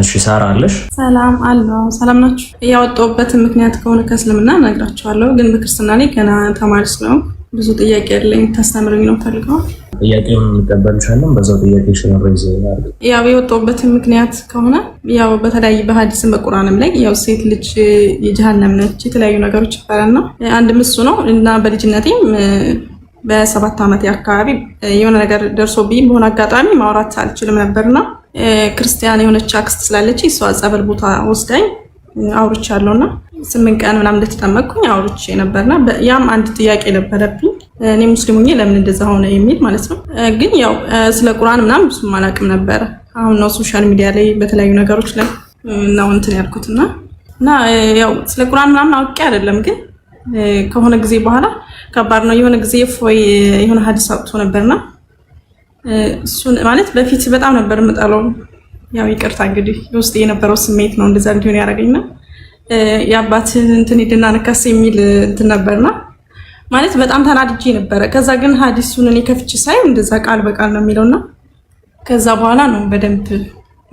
እሺ ሳራ አለሽ? ሰላም አለው። ሰላም ናችሁ? ያወጣሁበትን ምክንያት ከሆነ ከእስልምና እነግራችኋለሁ፣ ግን በክርስትና ላይ ገና ተማሪ ስለሆንኩ ብዙ ጥያቄ ያለኝ ታስተምሩኝ ነው ፈልገው። ጥያቄውን እንቀበልሻለን። በዛው ጥያቄሽን ሬዝ ያርግ። ያው የወጣሁበትን ምክንያት ከሆነ ያው በተለያየ በሐዲስም በቁርአንም ላይ ያው ሴት ልጅ የጀሃነም ነች የተለያዩ ነገሮች ይባላልና አንድም እሱ ነው እና በልጅነቴም በ7 ዓመት አካባቢ የሆነ ነገር ደርሶብኝ በሆነ አጋጣሚ ማውራት አልችልም ነበርና ክርስቲያን የሆነች አክስት ስላለች እሷ ጸበል ቦታ ወስዳኝ አውርቻለሁና 8 ቀን ምናምን እንደተጠመቅኩኝ አውርቼ ነበርና ያም አንድ ጥያቄ ነበረብኝ። እኔ ሙስሊም ሆኜ ለምን እንደዛ ሆነ የሚል ማለት ነው። ግን ያው ስለ ቁርአን ምናምን ብዙም አላውቅም ነበር። አሁን ነው ሶሻል ሚዲያ ላይ በተለያዩ ነገሮች ላይ ነው እንትን ያልኩትና ያው ስለ ቁርአን ምናምን አውቄ አይደለም፣ ግን ከሆነ ጊዜ በኋላ ከባድ ነው። የሆነ ጊዜ ፎይ የሆነ ሐዲስ አውጥቶ ነበርና እሱን ማለት በፊት በጣም ነበር የምጠላው። ያው ይቅርታ እንግዲህ ውስጥ የነበረው ስሜት ነው እንደዛ እንዲሆን ያደረገኝና የአባትን እንትን ሄድና ነካስ የሚል እንትን ነበርና ማለት በጣም ተናድጄ ነበረ። ከዛ ግን ሐዲሱን እኔ ከፍቼ ሳይ እንደዛ ቃል በቃል ነው የሚለውና ከዛ በኋላ ነው በደንብ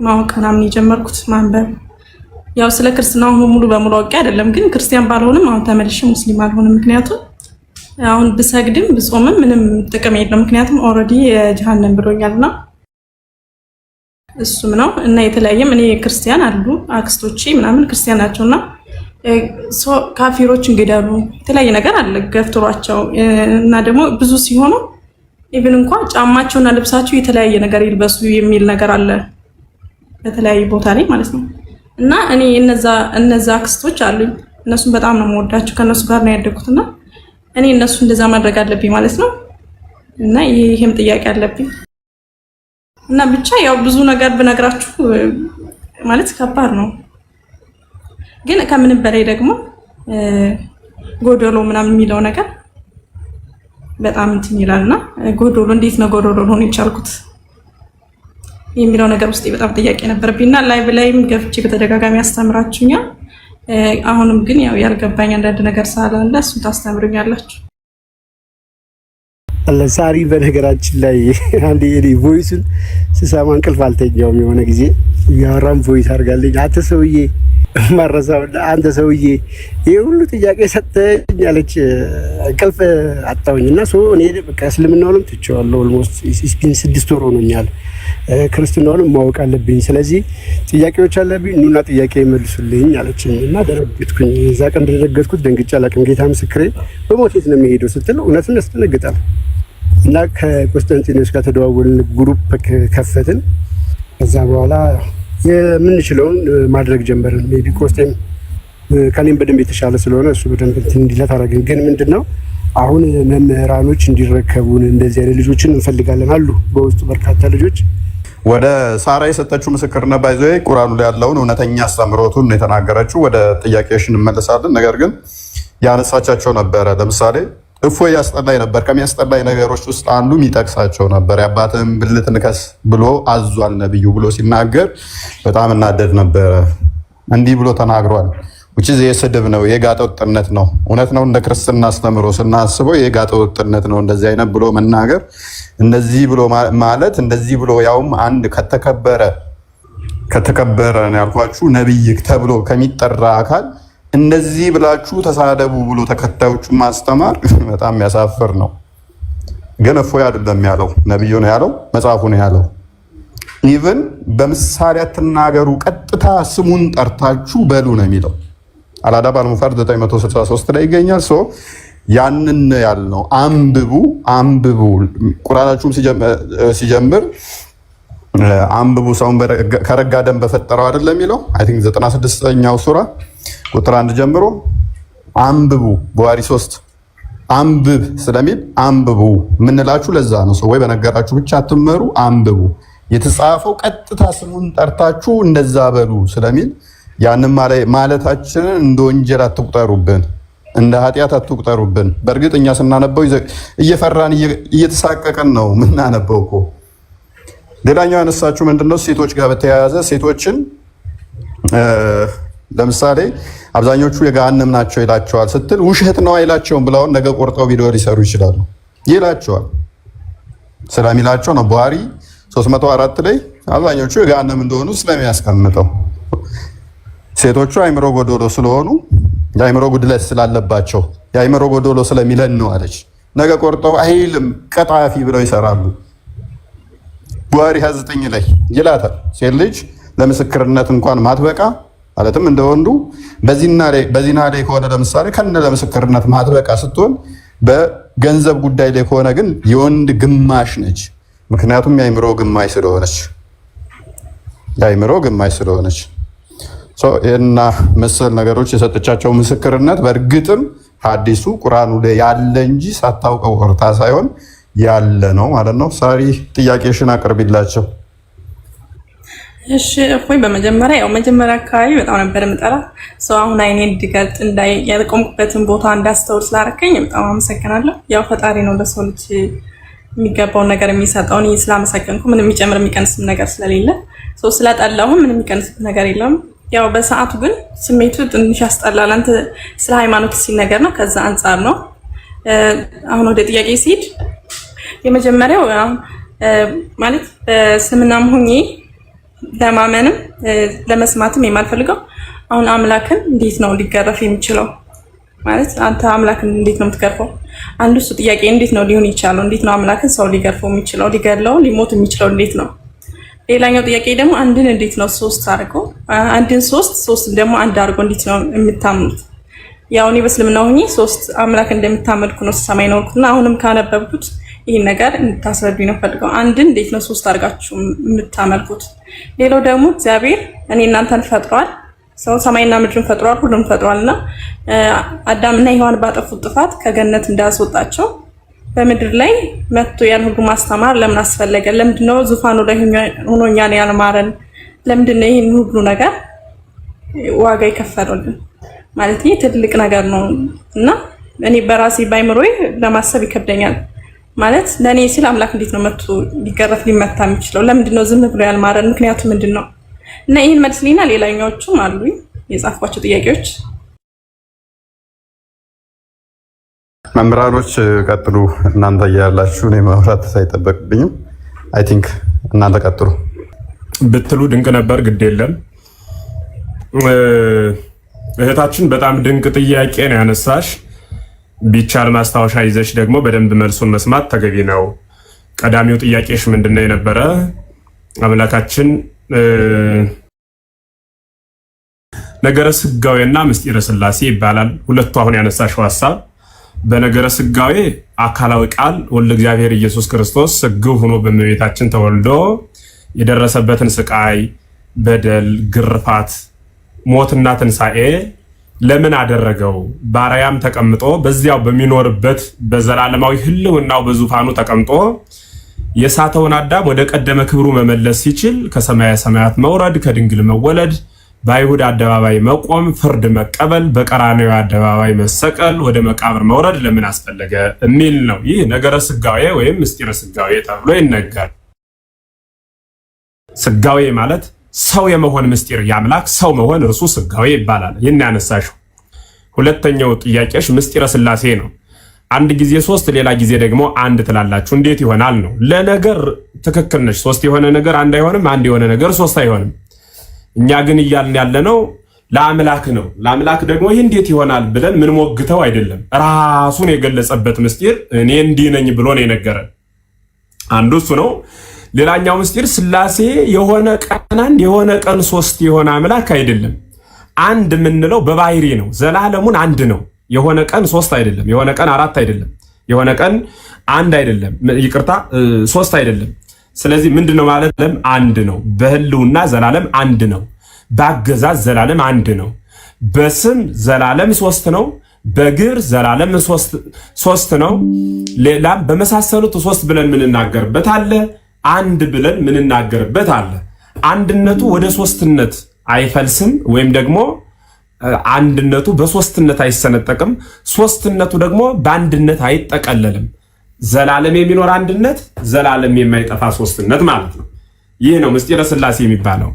ማወቅ ምናምን የጀመርኩት ማንበብ። ያው ስለ ክርስትናው ሙሉ በሙሉ አውቄ አይደለም፣ ግን ክርስቲያን ባልሆንም አሁን ተመልሼ ሙስሊም አልሆንም። ምክንያቱም አሁን ብሰግድም ብጾምም ምንም ጥቅም የለም፣ ምክንያቱም ኦልሬዲ የጀሃነም ብሎኛልና እሱም ነው እና የተለያየም እኔ ክርስቲያን አሉ አክስቶቼ ምናምን ክርስቲያን ናቸውና ካፊሮች እንግዳሉ የተለያየ ነገር አለ ገፍትሯቸው እና ደግሞ ብዙ ሲሆኑ ኢቭን እንኳን ጫማቸውና ልብሳቸው የተለያየ ነገር ይልበሱ የሚል ነገር አለ በተለያየ ቦታ ላይ ማለት ነው። እና እኔ እነዛ አክስቶች አሉኝ፣ እነሱን በጣም ነው የምወዳቸው፣ ከነሱ ጋር ነው ያደግኩትና እኔ እነሱ እንደዛ ማድረግ አለብኝ ማለት ነው። እና ይሄም ጥያቄ አለብኝ እና ብቻ ያው ብዙ ነገር ብነግራችሁ ማለት ከባድ ነው። ግን ከምንም በላይ ደግሞ ጎዶሎ ምናምን የሚለው ነገር በጣም እንትን ይላልና ጎዶሎ እንዴት ነው ጎዶሎ ሆኖ ይቻልኩት የሚለው ነገር ውስጥ በጣም ጥያቄ ነበርብኝና ላይቭ ላይም ገፍቼ በተደጋጋሚ አስተምራችሁኛል። አሁንም ግን ያው ያልገባኝ አንዳንድ ነገር ሳላለ እሱ ታስተምሩኛላችሁ። ለሳሪ በነገራችን ላይ አንዴ ቮይሱን ስሰማ እንቅልፍ አልተኛውም። የሆነ ጊዜ ያወራም ቮይስ አድርጋለኝ አንተ ሰውዬ ማረሳው አንተ ሰውዬ ይሄ ሁሉ ጥያቄ ሰጠኝ አለች። እንቅልፍ አጣውኝና እኔ በቃ እስልምናውንም ትቼዋለሁ። ኦልሞስት 6 ወር ሆኖኛል። ክርስትናውንም ማወቅ አለብኝ። ስለዚህ ጥያቄዎች አለብኝ ኑና ጥያቄ መልሱልኝ አለችኝ እና ደረገጥኩኝ። እዛ ቀን እንደደረገጥኩት ደንግጬ አላውቅም። ጌታ ምስክሬ በሞቴት ነው የሚሄደው ስትል እውነትን ያስደነግጣል። እና ከኮንስታንቲኖስ ጋር ተደዋወልን፣ ግሩፕ ከፈትን። ከዛ በኋላ የምንችለውን ማድረግ ጀመርን። ሜቢ ኮስቴም ከኔም በደንብ የተሻለ ስለሆነ እሱ በደንብ እንትን እንዲለት አደረግን። ግን ምንድነው አሁን መምህራኖች እንዲረከቡን እንደዚህ አይነት ልጆችን እንፈልጋለን አሉ በውስጡ በርካታ ልጆች። ወደ ሳራ የሰጠችው ምስክርነት ባይዞ ቁርአኑ ላይ ያለውን እውነተኛ አስተምሮቱን የተናገረችው። ወደ ጥያቄሽ እንመለሳለን። ነገር ግን ያነሳቻቸው ነበረ። ለምሳሌ እፎይ ያስጠላኝ ነበር። ከሚያስጠላኝ ነገሮች ውስጥ አንዱ የሚጠቅሳቸው ነበር። የአባትህን ብልት ንከስ ብሎ አዟል ነብዩ ብሎ ሲናገር በጣም እናደድ ነበረ። እንዲህ ብሎ ተናግሯል። ውጪ የስድብ ነው፣ የጋጠ ወጥነት ነው። እውነት ነው። እንደ ክርስትና አስተምሮ ስናስበው የጋጠ ወጥነት ነው እንደዚህ አይነት ብሎ መናገር። እንደዚህ ብሎ ማለት እንደዚህ ብሎ ያውም አንድ ከተከበረ ነው ያልኳችሁ ነብይ ተብሎ ከሚጠራ አካል እንደዚህ ብላችሁ ተሳደቡ ብሎ ተከታዮቹ ማስተማር በጣም ያሳፍር ነው። ግን እፎይ አይደለም ያለው፣ ነብዩ ነው ያለው፣ መጽሐፉ ነው ያለው። ኢቭን በምሳሌ አትናገሩ፣ ቀጥታ ስሙን ጠርታችሁ በሉ ነው የሚለው። አልአዳብ አልሙፈረድ 963 ላይ ይገኛል። ያንን ያልነው አንብቡ። ቁርአናችሁም ሲጀምር አንብቡ ሰውን ከረጋ ደም በፈጠረው አይደለም የሚለው። አይ ቲንክ 96ኛው ሱራ ቁጥር 1 ጀምሮ አንብቡ። በዋሪ 3 አንብብ ስለሚል አንብቡ ምንላችሁ ለዛ ነው። ሰው ወይ በነገራችሁ ብቻ አትመሩ፣ አንብቡ። የተጻፈው ቀጥታ ስሙን ጠርታችሁ እንደዛ በሉ ስለሚል ያንን ማለታችንን እንደ ወንጀል አትቁጠሩብን፣ እንደ ኃጢአት አትቁጠሩብን። በእርግጥ እኛ ስናነበው እየፈራን እየተሳቀቀን ነው ምናነበው እኮ። ሌላኛው ያነሳችሁ ምንድነው ሴቶች ጋር በተያያዘ ሴቶችን ለምሳሌ አብዛኞቹ የገሃነም ናቸው ይላቸዋል ስትል ውሸት ነው አይላቸውም ብለውን ነገ ቆርጠው ቪዲዮ ሊሰሩ ይችላሉ። ይላቸዋል ስለሚላቸው ነው። ቡሃሪ 304 ላይ አብዛኞቹ የገሃነም እንደሆኑ ስለሚያስቀምጠው ሴቶቹ አይምሮ ጎዶሎ ስለሆኑ የአይምሮ ጉድለት ስላለባቸው የአይምሮ ጎዶሎ ስለሚለን ነው አለች። ነገ ቆርጠው አይልም ቀጣፊ ብለው ይሰራሉ። ቡሃሪ 29 ላይ ይላታል ሴት ልጅ ለምስክርነት እንኳን ማትበቃ ማለትም እንደወንዱ በዚና ላይ ከሆነ ለምሳሌ ከነ ለምስክርነት ማትበቃ ስትሆን በገንዘብ ጉዳይ ላይ ከሆነ ግን የወንድ ግማሽ ነች። ምክንያቱም የአይምሮ ግማሽ ስለሆነች እና መሰል ነገሮች የሰጠቻቸው ምስክርነት በእርግጥም ሐዲሱ ቁርአኑ ላይ ያለ እንጂ ሳታውቀው ወርታ ሳይሆን ያለ ነው ማለት ነው። ሳሪ ጥያቄሽን አቅርቢላቸው። እሺ እፎይ፣ መጀመሪያ አካባቢ በጣም ነበር የምጠራ ሰው አሁን አይኔ እንዲገልጥ ያልቆምኩበትን ቦታ እንዳስተውል ስላደረከኝ በጣም አመሰግናለሁ። ያው ፈጣሪ ነው ለሰው ልጅ የሚገባውን ነገር የሚሰጠውን ስላመሰገንኩ ምንም የሚጨምር የሚቀንስም ነገር ስለሌለ ሰው ስለጠላሁ ምንም የሚቀንስ ነገር የለም። ያው በሰዓቱ ግን ስሜቱ ትንሽ ያስጠላል። አንተ ስለ ሃይማኖት ሲነገር ነው፣ ከዛ አንፃር ነው። አሁን ወደ ጥያቄ ሲሄድ የመጀመሪያው ማለት በስምናም ሆኜ ለማመንም ለመስማትም የማልፈልገው አሁን አምላክን እንዴት ነው ሊገረፍ የሚችለው? ማለት አንተ አምላክን እንዴት ነው የምትገርፈው? አንዱ እሱ ጥያቄ እንዴት ነው ሊሆን ይችላል? እንዴት ነው አምላክን ሰው ሊገርፈው የሚችለው? ሊገድለው ሊሞት የሚችለው እንዴት ነው? ሌላኛው ጥያቄ ደግሞ አንድን እንዴት ነው ሶስት አድርጎ አንድን ሶስትን ደግሞ አንድ አድርጎ እንዴት ነው የምታምኑት? ያው እኔ በእስልምና ሆኜ ሶስት አምላክ እንደምታመልኩ ነው ሰማይ ነውና አሁንም ካነበብኩት ይህን ነገር እንድታስረዱኝ ነው ፈልገው። አንድን እንዴት ነው ሶስት አድርጋችሁ የምታመልኩት? ሌላው ደግሞ እግዚአብሔር እኔ እናንተን ፈጥሯል፣ ሰው ሰማይና ምድርን ፈጥሯል፣ ሁሉም ፈጥሯልና አዳምና ሔዋን ባጠፉት ጥፋት ከገነት እንዳስወጣቸው በምድር ላይ መጥቶ ያን ሁሉ ማስተማር ለምን አስፈለገ? ለምንድነው ዙፋኑ ላይ ሆኖ እኛን ያልማረን? ለምንድነው ይህን ሁሉ ነገር ዋጋ ይከፈሉልን? ማለት ይህ ትልቅ ነገር ነው እና እኔ በራሴ ባይምሮዬ ለማሰብ ይከብደኛል። ማለት ለኔ ሲል አምላክ እንዴት ነው መጥቶ ሊገረፍ ሊመታ የሚችለው? ለምንድነው ዝም ብሎ ያልማረን? ምክንያቱ ምንድነው? እና ይህን መልስልኝና ሌላኛዎቹም አሉ የጻፍኳቸው ጥያቄዎች። መምህራኖች ቀጥሉ። እናንተ እያላችሁ እኔ ማውራት ሳይጠበቅብኝም አይ ቲንክ እናንተ ቀጥሉ ብትሉ ድንቅ ነበር። ግድ የለም እህታችን በጣም ድንቅ ጥያቄ ነው ያነሳሽ። ቢቻል ማስታወሻ ይዘሽ ደግሞ በደንብ መልሱን መስማት ተገቢ ነው። ቀዳሚው ጥያቄሽ ምንድነው የነበረ? አምላካችን ነገረ ስጋዌና ምስጢረ ሥላሴ ይባላል። ሁለቱ አሁን ያነሳሽው ሐሳብ በነገረ ስጋዌ አካላዊ ቃል ወልደ እግዚአብሔር ኢየሱስ ክርስቶስ ስግው ሆኖ በእመቤታችን ተወልዶ የደረሰበትን ስቃይ፣ በደል፣ ግርፋት፣ ሞትና ትንሣኤ ለምን አደረገው? ባሪያም ተቀምጦ በዚያው በሚኖርበት በዘላለማዊ ሕልውናው በዙፋኑ ተቀምጦ የሳተውን አዳም ወደ ቀደመ ክብሩ መመለስ ሲችል ከሰማየ ሰማያት መውረድ፣ ከድንግል መወለድ፣ በአይሁድ አደባባይ መቆም፣ ፍርድ መቀበል፣ በቀራንዮ አደባባይ መሰቀል፣ ወደ መቃብር መውረድ ለምን አስፈለገ የሚል ነው። ይህ ነገረ ስጋዌ ወይም ምስጢረ ስጋዌ ተብሎ ይነገራል። ስጋዌ ማለት ሰው የመሆን ምስጢር፣ የአምላክ ሰው መሆን እርሱ ስጋዌ ይባላል። ይህን ያነሳሽው። ሁለተኛው ጥያቄሽ ምስጢረ ሥላሴ ነው። አንድ ጊዜ ሶስት ሌላ ጊዜ ደግሞ አንድ ትላላችሁ፣ እንዴት ይሆናል ነው። ለነገር ትክክል ነሽ። ሶስት የሆነ ነገር አንድ አይሆንም፣ አንድ የሆነ ነገር ሶስት አይሆንም። እኛ ግን እያልን ያለነው ለአምላክ ነው። ለአምላክ ደግሞ ይህ እንዴት ይሆናል ብለን ምን ሞግተው አይደለም። ራሱን የገለጸበት ምስጢር እኔ እንዲህ ነኝ ብሎ ነው የነገረን። አንዱ እሱ ነው። ሌላኛው ምስጢር ሥላሴ የሆነ ቀን አንድ የሆነ ቀን ሶስት የሆነ አምላክ አይደለም። አንድ የምንለው በባህሪ ነው። ዘላለሙን አንድ ነው። የሆነ ቀን ሶስት አይደለም። የሆነ ቀን አራት አይደለም። የሆነ ቀን አንድ አይደለም። ይቅርታ ሶስት አይደለም። ስለዚህ ምንድነው ማለት ነው? አንድ ነው። በህልውና ዘላለም አንድ ነው። በአገዛዝ ዘላለም አንድ ነው። በስም ዘላለም ሶስት ነው። በግር ዘላለም ሶስት ነው። ሌላም በመሳሰሉት ሶስት ብለን ምንናገርበት አለ። አንድ ብለን ምንናገርበት አለ። አንድነቱ ወደ ሶስትነት አይፈልስም፣ ወይም ደግሞ አንድነቱ በሶስትነት አይሰነጠቅም። ሶስትነቱ ደግሞ በአንድነት አይጠቀለልም። ዘላለም የሚኖር አንድነት፣ ዘላለም የማይጠፋ ሶስትነት ማለት ነው። ይህ ነው ምስጢረ ሥላሴ የሚባለው።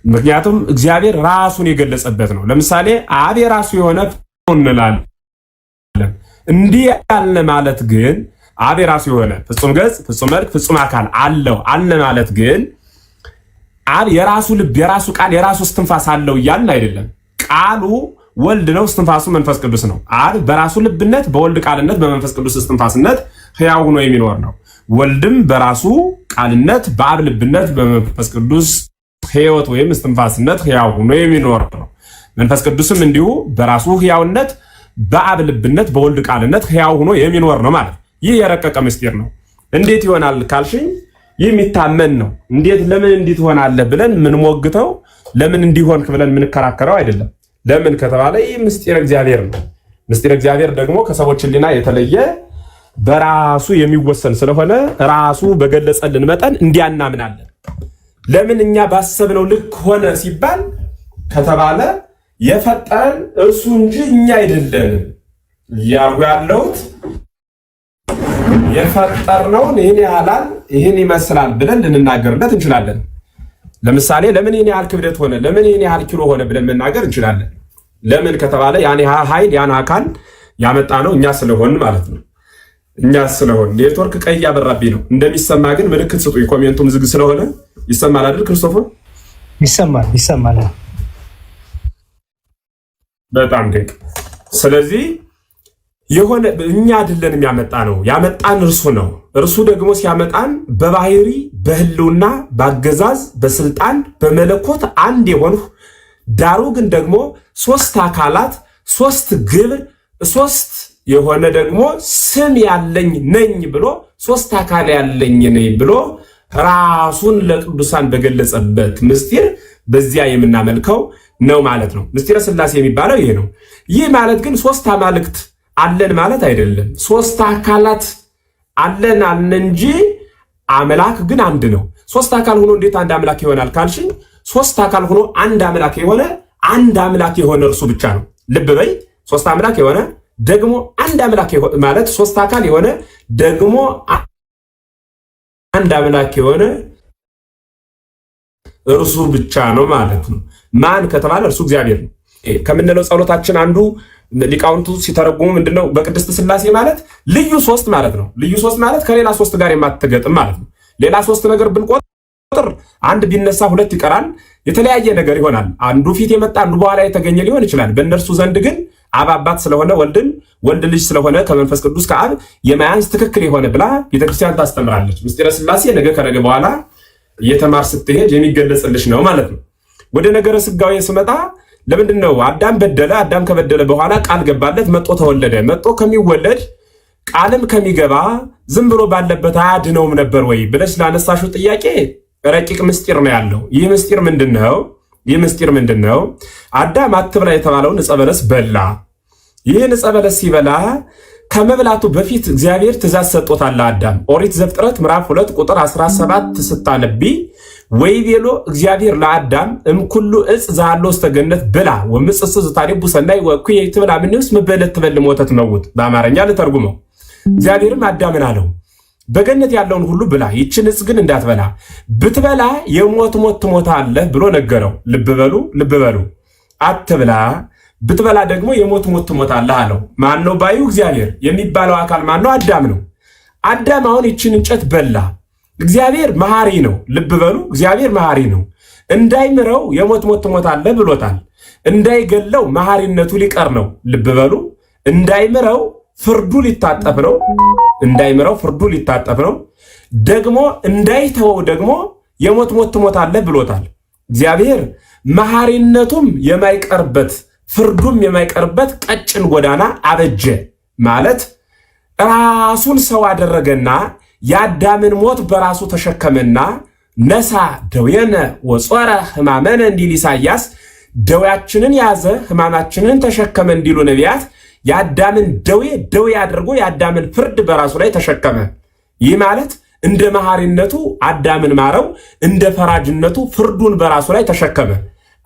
ምክንያቱም እግዚአብሔር ራሱን የገለጸበት ነው። ለምሳሌ አብ የራሱ የሆነ እንላለን። እንዲህ ያለ ማለት ግን አብ የራሱ የሆነ ፍጹም ገጽ፣ ፍጹም መልክ፣ ፍጹም አካል አለው አለ ማለት ግን አብ የራሱ ልብ፣ የራሱ ቃል፣ የራሱ እስትንፋስ አለው እያልን አይደለም። ቃሉ ወልድ ነው፣ እስትንፋሱ መንፈስ ቅዱስ ነው። አብ በራሱ ልብነት፣ በወልድ ቃልነት፣ በመንፈስ ቅዱስ እስትንፋስነት ሕያው ሆኖ የሚኖር ነው። ወልድም በራሱ ቃልነት፣ በአብ ልብነት፣ በመንፈስ ቅዱስ ሕይወት ወይም እስትንፋስነት ሕያው ሆኖ የሚኖር ነው። መንፈስ ቅዱስም እንዲሁ በራሱ ሕያውነት፣ በአብ ልብነት፣ በወልድ ቃልነት ሕያው ሆኖ የሚኖር ነው ማለት። ይህ የረቀቀ ምስጢር ነው። እንዴት ይሆናል ካልሽኝ ይህ የሚታመን ነው። እንዴት ለምን እንዲህ ትሆናለህ ብለን የምንሞግተው ለምን እንዲሆንክ ብለን የምንከራከረው አይደለም። ለምን ከተባለ ይህ ምስጢረ እግዚአብሔር ነው። ምስጢረ እግዚአብሔር ደግሞ ከሰዎች ሕሊና የተለየ በራሱ የሚወሰን ስለሆነ ራሱ በገለጸልን መጠን እንዲያናምናለን። ለምን እኛ ባሰብነው ልክ ሆነ ሲባል ከተባለ የፈጠረን እርሱ እንጂ እኛ አይደለንም። ያርጉ ያለውት የፈጠርነውን ይህን ያህላል ይህን ይመስላል ብለን ልንናገርለት እንችላለን። ለምሳሌ ለምን ይህን ያህል ክብደት ሆነ፣ ለምን ይህን ያህል ኪሎ ሆነ ብለን መናገር እንችላለን። ለምን ከተባለ ያን ኃይል ያን አካል ያመጣ ነው እኛ ስለሆን ማለት ነው። እኛ ስለሆን ኔትወርክ ቀይ ያበራብኝ ነው። እንደሚሰማ ግን ምልክት ስጡኝ። ኮሜንቱም ዝግ ስለሆነ ይሰማል አይደል? ክርስቶፎር ይሰማል። በጣም ድንቅ። ስለዚህ የሆነ እኛ አይደለንም ያመጣ ነው፣ ያመጣን እርሱ ነው። እርሱ ደግሞ ሲያመጣን በባህሪ በህልውና በአገዛዝ በስልጣን በመለኮት አንድ የሆንሁ ዳሩ ግን ደግሞ ሶስት አካላት ሶስት ግብር ሶስት የሆነ ደግሞ ስም ያለኝ ነኝ ብሎ ሶስት አካል ያለኝ ነኝ ብሎ ራሱን ለቅዱሳን በገለጸበት ምስጢር በዚያ የምናመልከው ነው ማለት ነው። ምስጢረ ሥላሴ የሚባለው ይሄ ነው። ይህ ማለት ግን ሶስት አማልክት አለን ማለት አይደለም። ሶስት አካላት አለን እንጂ አምላክ ግን አንድ ነው። ሶስት አካል ሆኖ እንዴት አንድ አምላክ ይሆናል ካልሽኝ፣ ሶስት አካል ሆኖ አንድ አምላክ የሆነ አንድ አምላክ የሆነ እርሱ ብቻ ነው። ልብ በይ፣ ሶስት አምላክ የሆነ ደግሞ አንድ አምላክ ማለት ሶስት አካል የሆነ ደግሞ አንድ አምላክ የሆነ እርሱ ብቻ ነው ማለት ነው። ማን ከተባለ እርሱ እግዚአብሔር ነው። ከምንለው ጸሎታችን አንዱ ሊቃውንቱ ሲተረጉሙ ምንድነው? በቅድስት ሥላሴ ማለት ልዩ ሶስት ማለት ነው። ልዩ ሶስት ማለት ከሌላ ሶስት ጋር የማትገጥም ማለት ነው። ሌላ ሶስት ነገር ብንቆጥር አንድ ቢነሳ ሁለት ይቀራል፣ የተለያየ ነገር ይሆናል። አንዱ ፊት የመጣ አንዱ በኋላ የተገኘ ሊሆን ይችላል። በእነርሱ ዘንድ ግን አብ አባት ስለሆነ ወልድን፣ ወልድ ልጅ ስለሆነ ከመንፈስ ቅዱስ ከአብ የማያንስ ትክክል የሆነ ብላ ቤተክርስቲያን ታስተምራለች። ምስጢረ ሥላሴ ነገ ከነገ በኋላ እየተማር ስትሄድ የሚገለጽልሽ ነው ማለት ነው። ወደ ነገረ ሥጋዌ ስመጣ ለምንድን ነው አዳም በደለ? አዳም ከበደለ በኋላ ቃል ገባለት፣ መጦ ተወለደ። መጦ ከሚወለድ ቃልም ከሚገባ ዝም ብሎ ባለበት አያድነውም ነበር ወይ ብለሽ ላነሳሽው ጥያቄ ረቂቅ ምስጢር ነው ያለው። ይህ ምስጢር ምንድነው? አዳም አትብላ የተባለውን ዕፀ በለስ በላ። ይህን ዕፀ በለስ ሲበላ ከመብላቱ በፊት እግዚአብሔር ትእዛዝ ሰጥቶታል። አዳም ኦሪት ዘፍጥረት ምዕራፍ 2 ቁጥር 17 ስታነቢ ወይቤሎ እግዚአብሔር ለአዳም እምኩሉ ዕፅ ዘሃሎ ውስተ ገነት ብላ ወምጽእጽ ዝታሪቡ ሰናይ ወእኩይ ትብላ ምንውስ መበለት ትበልም ወተት መውት። በአማርኛ ልተርጉመው። እግዚአብሔርም አዳምን አለው በገነት ያለውን ሁሉ ብላ፣ ይችን ዕፅ ግን እንዳትበላ፣ ብትበላ የሞት ሞት ትሞታለህ ብሎ ነገረው። ልብ በሉ አትብላ፣ ብትበላ ደግሞ የሞት ሞት ትሞታለህ አለው። ማን ነው ባዩ? እግዚአብሔር። የሚባለው አካል ማን ነው? አዳም ነው። አዳም አሁን ይችን እንጨት በላ። እግዚአብሔር መሐሪ ነው። ልብ በሉ፣ እግዚአብሔር መሐሪ ነው። እንዳይምረው የሞት ሞት ትሞታለህ ብሎታል። እንዳይገለው መሐሪነቱ ሊቀር ነው። ልብ በሉ፣ እንዳይምረው ፍርዱ ሊታጠፍ ነው። ደግሞ እንዳይተወው ደግሞ የሞት ሞት ትሞታለህ ብሎታል። እግዚአብሔር መሐሪነቱም የማይቀርበት ፍርዱም የማይቀርበት ቀጭን ጎዳና አበጀ ማለት ራሱን ሰው አደረገና የአዳምን ሞት በራሱ ተሸከመና ነሳ ደዌነ ወጾረ ሕማመነ እንዲል ኢሳይያስ ደዌያችንን ያዘ ሕማማችንን ተሸከመ እንዲሉ ነቢያት የአዳምን ደዌ አድርጎ የአዳምን ፍርድ በራሱ ላይ ተሸከመ። ይህ ማለት እንደ መሐሪነቱ አዳምን ማረው፣ እንደ ፈራጅነቱ ፍርዱን በራሱ ላይ ተሸከመ።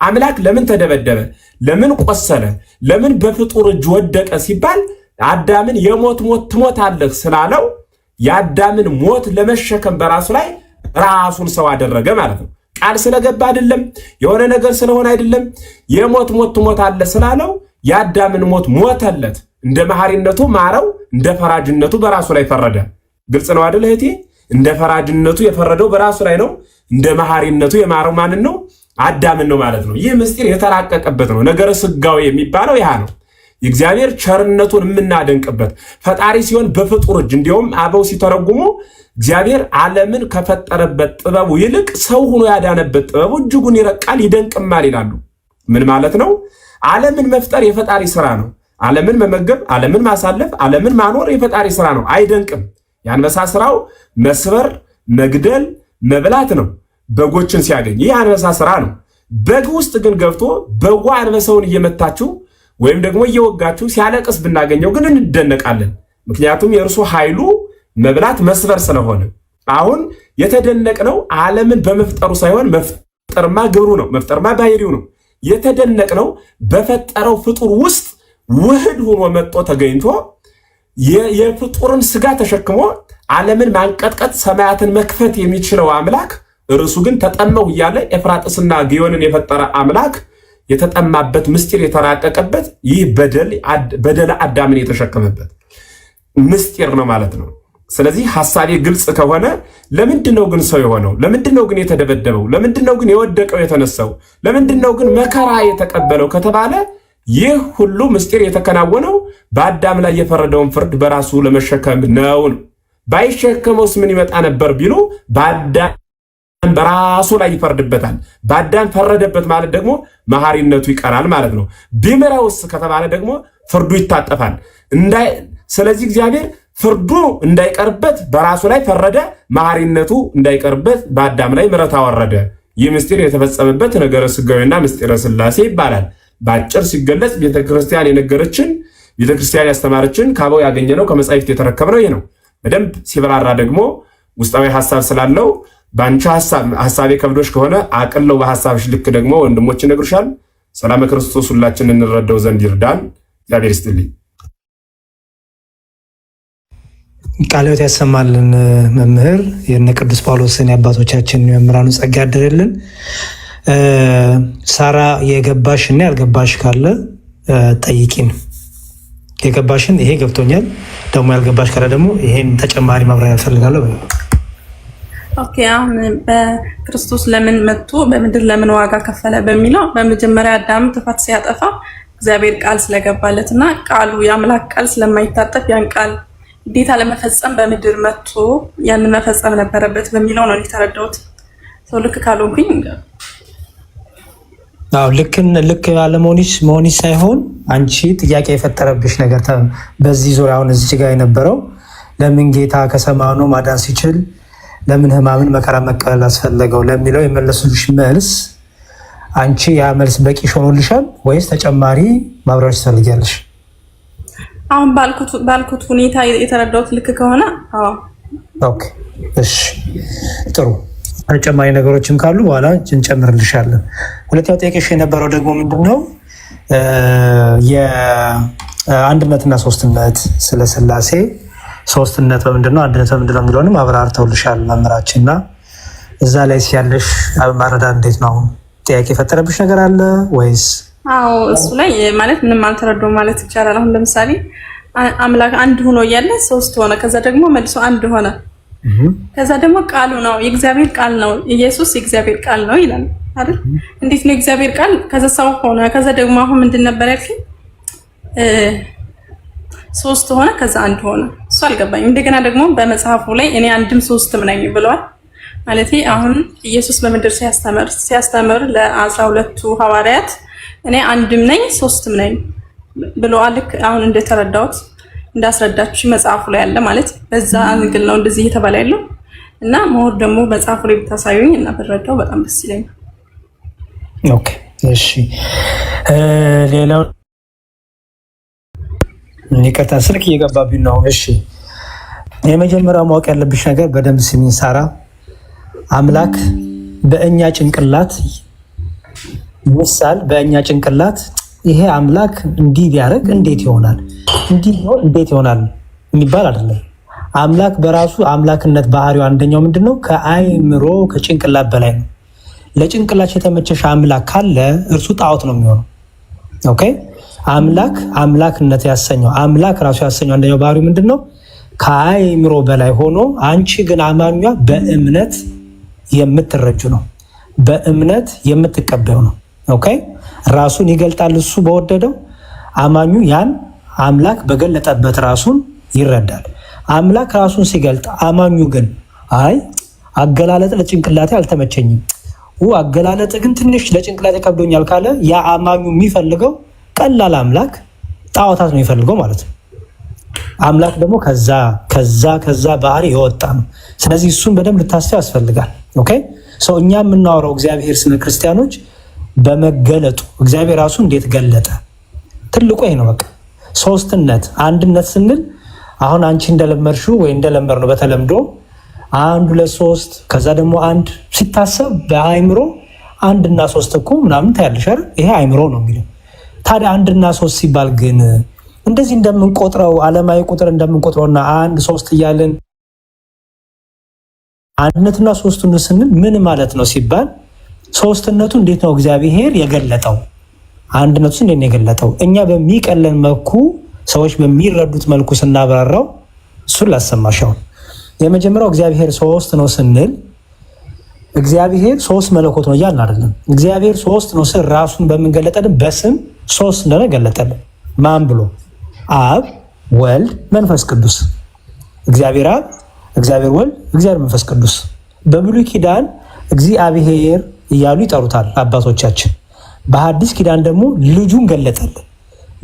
አምላክ ለምን ተደበደበ? ለምን ቆሰለ? ለምን በፍጡር እጅ ወደቀ ሲባል አዳምን የሞት ሞት ትሞታለህ ስላለው የአዳምን ሞት ለመሸከም በራሱ ላይ ራሱን ሰው አደረገ ማለት ነው። ቃል ስለገባ አይደለም፣ የሆነ ነገር ስለሆነ አይደለም። የሞት ሞት ትሞታለህ ስላለው የአዳምን ሞት ሞተለት። እንደ መሐሪነቱ ማረው፣ እንደ ፈራጅነቱ በራሱ ላይ ፈረደ። ግልጽ ነው አይደል እህቴ? እንደ ፈራጅነቱ የፈረደው በራሱ ላይ ነው። እንደ መሐሪነቱ የማረው ማንን ነው? አዳምን ነው ማለት ነው። ይህ ምስጢር የተራቀቀበት ነው። ነገረ ስጋዊ የሚባለው ያ ነው። የእግዚአብሔር ቸርነቱን የምናደንቅበት ፈጣሪ ሲሆን በፍጡር እጅ። እንዲሁም አበው ሲተረጉሙ እግዚአብሔር ዓለምን ከፈጠረበት ጥበቡ ይልቅ ሰው ሆኖ ያዳነበት ጥበቡ እጅጉን ይረቃል ይደንቅማል ይላሉ። ምን ማለት ነው? ዓለምን መፍጠር የፈጣሪ ስራ ነው። ዓለምን መመገብ፣ ዓለምን ማሳለፍ፣ ዓለምን ማኖር የፈጣሪ ስራ ነው። አይደንቅም? የአንበሳ ስራው መስበር፣ መግደል፣ መብላት ነው። በጎችን ሲያገኝ ይህ አንበሳ ስራ ነው። በግ ውስጥ ግን ገብቶ በጓ አንበሳውን እየመታችሁ ወይም ደግሞ እየወጋችሁ ሲያለቅስ ብናገኘው ግን እንደነቃለን። ምክንያቱም የእርሱ ኃይሉ መብላት መስበር ስለሆነ። አሁን የተደነቅነው ዓለምን በመፍጠሩ ሳይሆን መፍጠርማ ግብሩ ነው፣ መፍጠርማ ባህሪው ነው። የተደነቅነው በፈጠረው ፍጡር ውስጥ ውህድ ሆኖ መጥቶ ተገኝቶ የፍጡርን ስጋ ተሸክሞ ዓለምን ማንቀጥቀጥ ሰማያትን መክፈት የሚችለው አምላክ እርሱ ግን ተጠማሁ እያለ ኤፍራጥስና ግዮንን የፈጠረ አምላክ የተጠማበት ምስጢር የተራቀቀበት ይህ በደለ አዳምን የተሸከመበት ምስጢር ነው ማለት ነው። ስለዚህ ሐሳቤ ግልጽ ከሆነ ለምንድነው ግን ሰው የሆነው? ለምንድነው ግን የተደበደበው? ለምንድነው ግን የወደቀው የተነሳው? ለምንድነው ግን መከራ የተቀበለው ከተባለ ይህ ሁሉ ምስጢር የተከናወነው በአዳም ላይ የፈረደውን ፍርድ በራሱ ለመሸከም ነው። ባይሸከመውስ ምን ይመጣ ነበር ቢሉ በአዳም በራሱ ላይ ይፈርድበታል። በአዳም ፈረደበት ማለት ደግሞ መሐሪነቱ ይቀራል ማለት ነው። ቢምረውስ ከተባለ ደግሞ ፍርዱ ይታጠፋል። ስለዚህ እግዚአብሔር ፍርዱ እንዳይቀርበት በራሱ ላይ ፈረደ፣ መሐሪነቱ እንዳይቀርበት በአዳም ላይ ምሕረት አወረደ። ይህ ምስጢር የተፈጸመበት ነገረ ስጋዊና ምስጢረ ሥላሴ ይባላል። በአጭር ሲገለጽ ቤተክርስቲያን የነገረችን ቤተክርስቲያን ያስተማረችን ከአበው ያገኘነው ከመጻሕፍት የተረከብነው ይህ ነው። በደንብ ሲበራራ ደግሞ ውስጣዊ ሐሳብ ስላለው በአንቺ ሐሳቤ ከብዶሽ ከሆነ አቅለው በሐሳብሽ ልክ ደግሞ ወንድሞች ይነግሩሻል። ሰላም ክርስቶስ ሁላችን እንረዳው ዘንድ ይርዳን። እግዚአብሔር ይስጥልኝ። ቃለ ሕይወት ያሰማልን። መምህር የነ ቅዱስ ጳውሎስን የአባቶቻችን የመምህራኑ ጸጋ ያድርልን። ሳራ የገባሽ እና ያልገባሽ ካለ ጠይቂን። የገባሽን ይሄ ገብቶኛል፣ ደግሞ ያልገባሽ ካለ ደግሞ ይሄን ተጨማሪ ማብራሪያ እፈልጋለሁ። ኦኬ፣ አሁን በክርስቶስ ለምን መጥቶ በምድር ለምን ዋጋ ከፈለ በሚለው በመጀመሪያ አዳም ጥፋት ሲያጠፋ እግዚአብሔር ቃል ስለገባለት እና ቃሉ የአምላክ ቃል ስለማይታጠፍ ያን ቃል ግዴታ ለመፈጸም በምድር መጥቶ ያንን መፈጸም ነበረበት በሚለው ነው የተረዳሁት። ሰው ልክ ካልሆንኩኝ ልክ አለመሆንሽ ሳይሆን አንቺ ጥያቄ የፈጠረብሽ ነገር በዚህ ዙሪያ አሁን እዚህ ጋር የነበረው ለምን ጌታ ከሰማኑ ማዳን ሲችል ለምን ሕማምን መከራ መቀበል አስፈለገው ለሚለው የመለሱልሽ መልስ አንቺ ያ መልስ በቂ ሆኖልሻል ወይስ ተጨማሪ ማብራሪያ ትፈልጊያለሽ? አሁን ባልኩት ሁኔታ የተረዳሁት ልክ ከሆነ ኦኬ፣ እሺ፣ ጥሩ። ተጨማሪ ነገሮችም ካሉ በኋላ እንጨምርልሻለን። ሁለተኛው ጥያቄሽ የነበረው ደግሞ ምንድነው? የአንድነትና ሶስትነት ስለ ሥላሴ ሶስትነት በምንድነው አንድነት በምንድነው የሚለውንም አብራርተውልሻል መምህራችንና እዛ ላይ ሲያለሽ ማረዳ እንዴት ነው? ጥያቄ የፈጠረብሽ ነገር አለ ወይስ? አዎ፣ እሱ ላይ ማለት ምንም አልተረዳው ማለት ይቻላል። አሁን ለምሳሌ አምላክ አንድ ሆኖ እያለ ሶስት ሆነ፣ ከዛ ደግሞ መልሶ አንድ ሆነ፣ ከዛ ደግሞ ቃሉ ነው የእግዚአብሔር ቃል ነው ኢየሱስ የእግዚአብሔር ቃል ነው ይላል አይደል? እንዴት ነው የእግዚአብሔር ቃል? ከዛ ሰው ሆነ፣ ከዛ ደግሞ አሁን ምንድን ነበር ያልከኝ? ሶስት ሆነ፣ ከዛ አንድ ሆነ። እሱ አልገባኝም። እንደገና ደግሞ በመጽሐፉ ላይ እኔ አንድም ሶስትም ነኝ ብለዋል። ማለት አሁን ኢየሱስ በምድር ሲያስተምር ለ12ቱ ሐዋርያት እኔ አንድም ነኝ ሶስትም ነኝ ብለዋል። ልክ አሁን እንደተረዳሁት እንዳስረዳችሁ መጽሐፉ ላይ ያለ ማለት በዛ አንግል ነው እንደዚህ እየተባለ ያለው እና ሞር ደግሞ መጽሐፉ ላይ ብታሳዩኝ እና ብረዳው በጣም ደስ ይለኛል። ኦኬ፣ እሺ። ሌላው ይቅርታ ስልክ እየገባብኝ ነው። እሺ፣ የመጀመሪያው ማወቅ ያለብሽ ነገር በደንብ ስሚኝ ሳራ። አምላክ በእኛ ጭንቅላት ምሳል በእኛ ጭንቅላት ይሄ አምላክ እንዲህ ቢያደርግ እንዴት ይሆናል፣ እንዲህ ቢሆን እንዴት ይሆናል የሚባል አይደለም። አምላክ በራሱ አምላክነት ባህሪው አንደኛው ምንድነው? ከአይምሮ ከጭንቅላት በላይ ነው። ለጭንቅላች የተመቸሽ አምላክ ካለ እርሱ ጣዖት ነው የሚሆነው። ኦኬ፣ አምላክነት ያሰኘው አምላክ ራሱ ያሰኘው አንደኛው ባህሪው ምንድነው? ከአይምሮ በላይ ሆኖ አንቺ ግን አማኟ በእምነት የምትረጁ ነው። በእምነት የምትቀበዩ ነው። ኦኬ ራሱን ይገልጣል እሱ በወደደው። አማኙ ያን አምላክ በገለጠበት ራሱን ይረዳል። አምላክ ራሱን ሲገልጥ አማኙ ግን አይ አገላለጥ ለጭንቅላቴ አልተመቸኝም፣ አገላለጥ ግን ትንሽ ለጭንቅላቴ ከብዶኛል ካለ ያ አማኙ የሚፈልገው ቀላል አምላክ ጣዖታት ነው የሚፈልገው ማለት ነው። አምላክ ደግሞ ከዛ ባህሪ የወጣ ነው። ስለዚህ እሱን በደንብ ልታስተው ያስፈልጋል። ኦኬ ሰው እኛ የምናወራው እግዚአብሔር ስለ ክርስቲያኖች በመገለጡ እግዚአብሔር ራሱ እንዴት ገለጠ ትልቁ ይሄ ነው። በቃ ሶስትነት አንድነት ስንል አሁን አንቺ እንደለመድሽው ወይ እንደለመር ነው በተለምዶ 1 2 3 ከዛ ደግሞ አንድ ሲታሰብ በአይምሮ 1 እና 3 እኮ ምናምን ታያለሽ አይደል? ይሄ አይምሮ ነው የሚለው። ታዲያ 1 እና 3 ሲባል ግን እንደዚህ እንደምንቆጥረው ዓለማዊ ቁጥር እንደምንቆጥረውና 1 3 እያልን አንድነትና ሶስቱን ስንል ምን ማለት ነው ሲባል ሶስትነቱ እንዴት ነው እግዚአብሔር የገለጠው? አንድነቱ እንዴት ነው የገለጠው? እኛ በሚቀለን መልኩ ሰዎች በሚረዱት መልኩ ስናብራራው እሱን ላሰማሻው። የመጀመሪያው እግዚአብሔር ሶስት ነው ስንል እግዚአብሔር ሶስት መለኮት ነው እያልን አይደለም። እግዚአብሔር ሶስት ነው ስል ራሱን በምንገለጠልን በስም ሶስት እንደሆነ ገለጠልን። ማን ብሎ? አብ፣ ወልድ፣ መንፈስ ቅዱስ። እግዚአብሔር አብ፣ እግዚአብሔር ወልድ፣ እግዚአብሔር መንፈስ ቅዱስ። በብሉይ ኪዳን እግዚአብሔር እያሉ ይጠሩታል አባቶቻችን። በሐዲስ ኪዳን ደግሞ ልጁን ገለጠልን።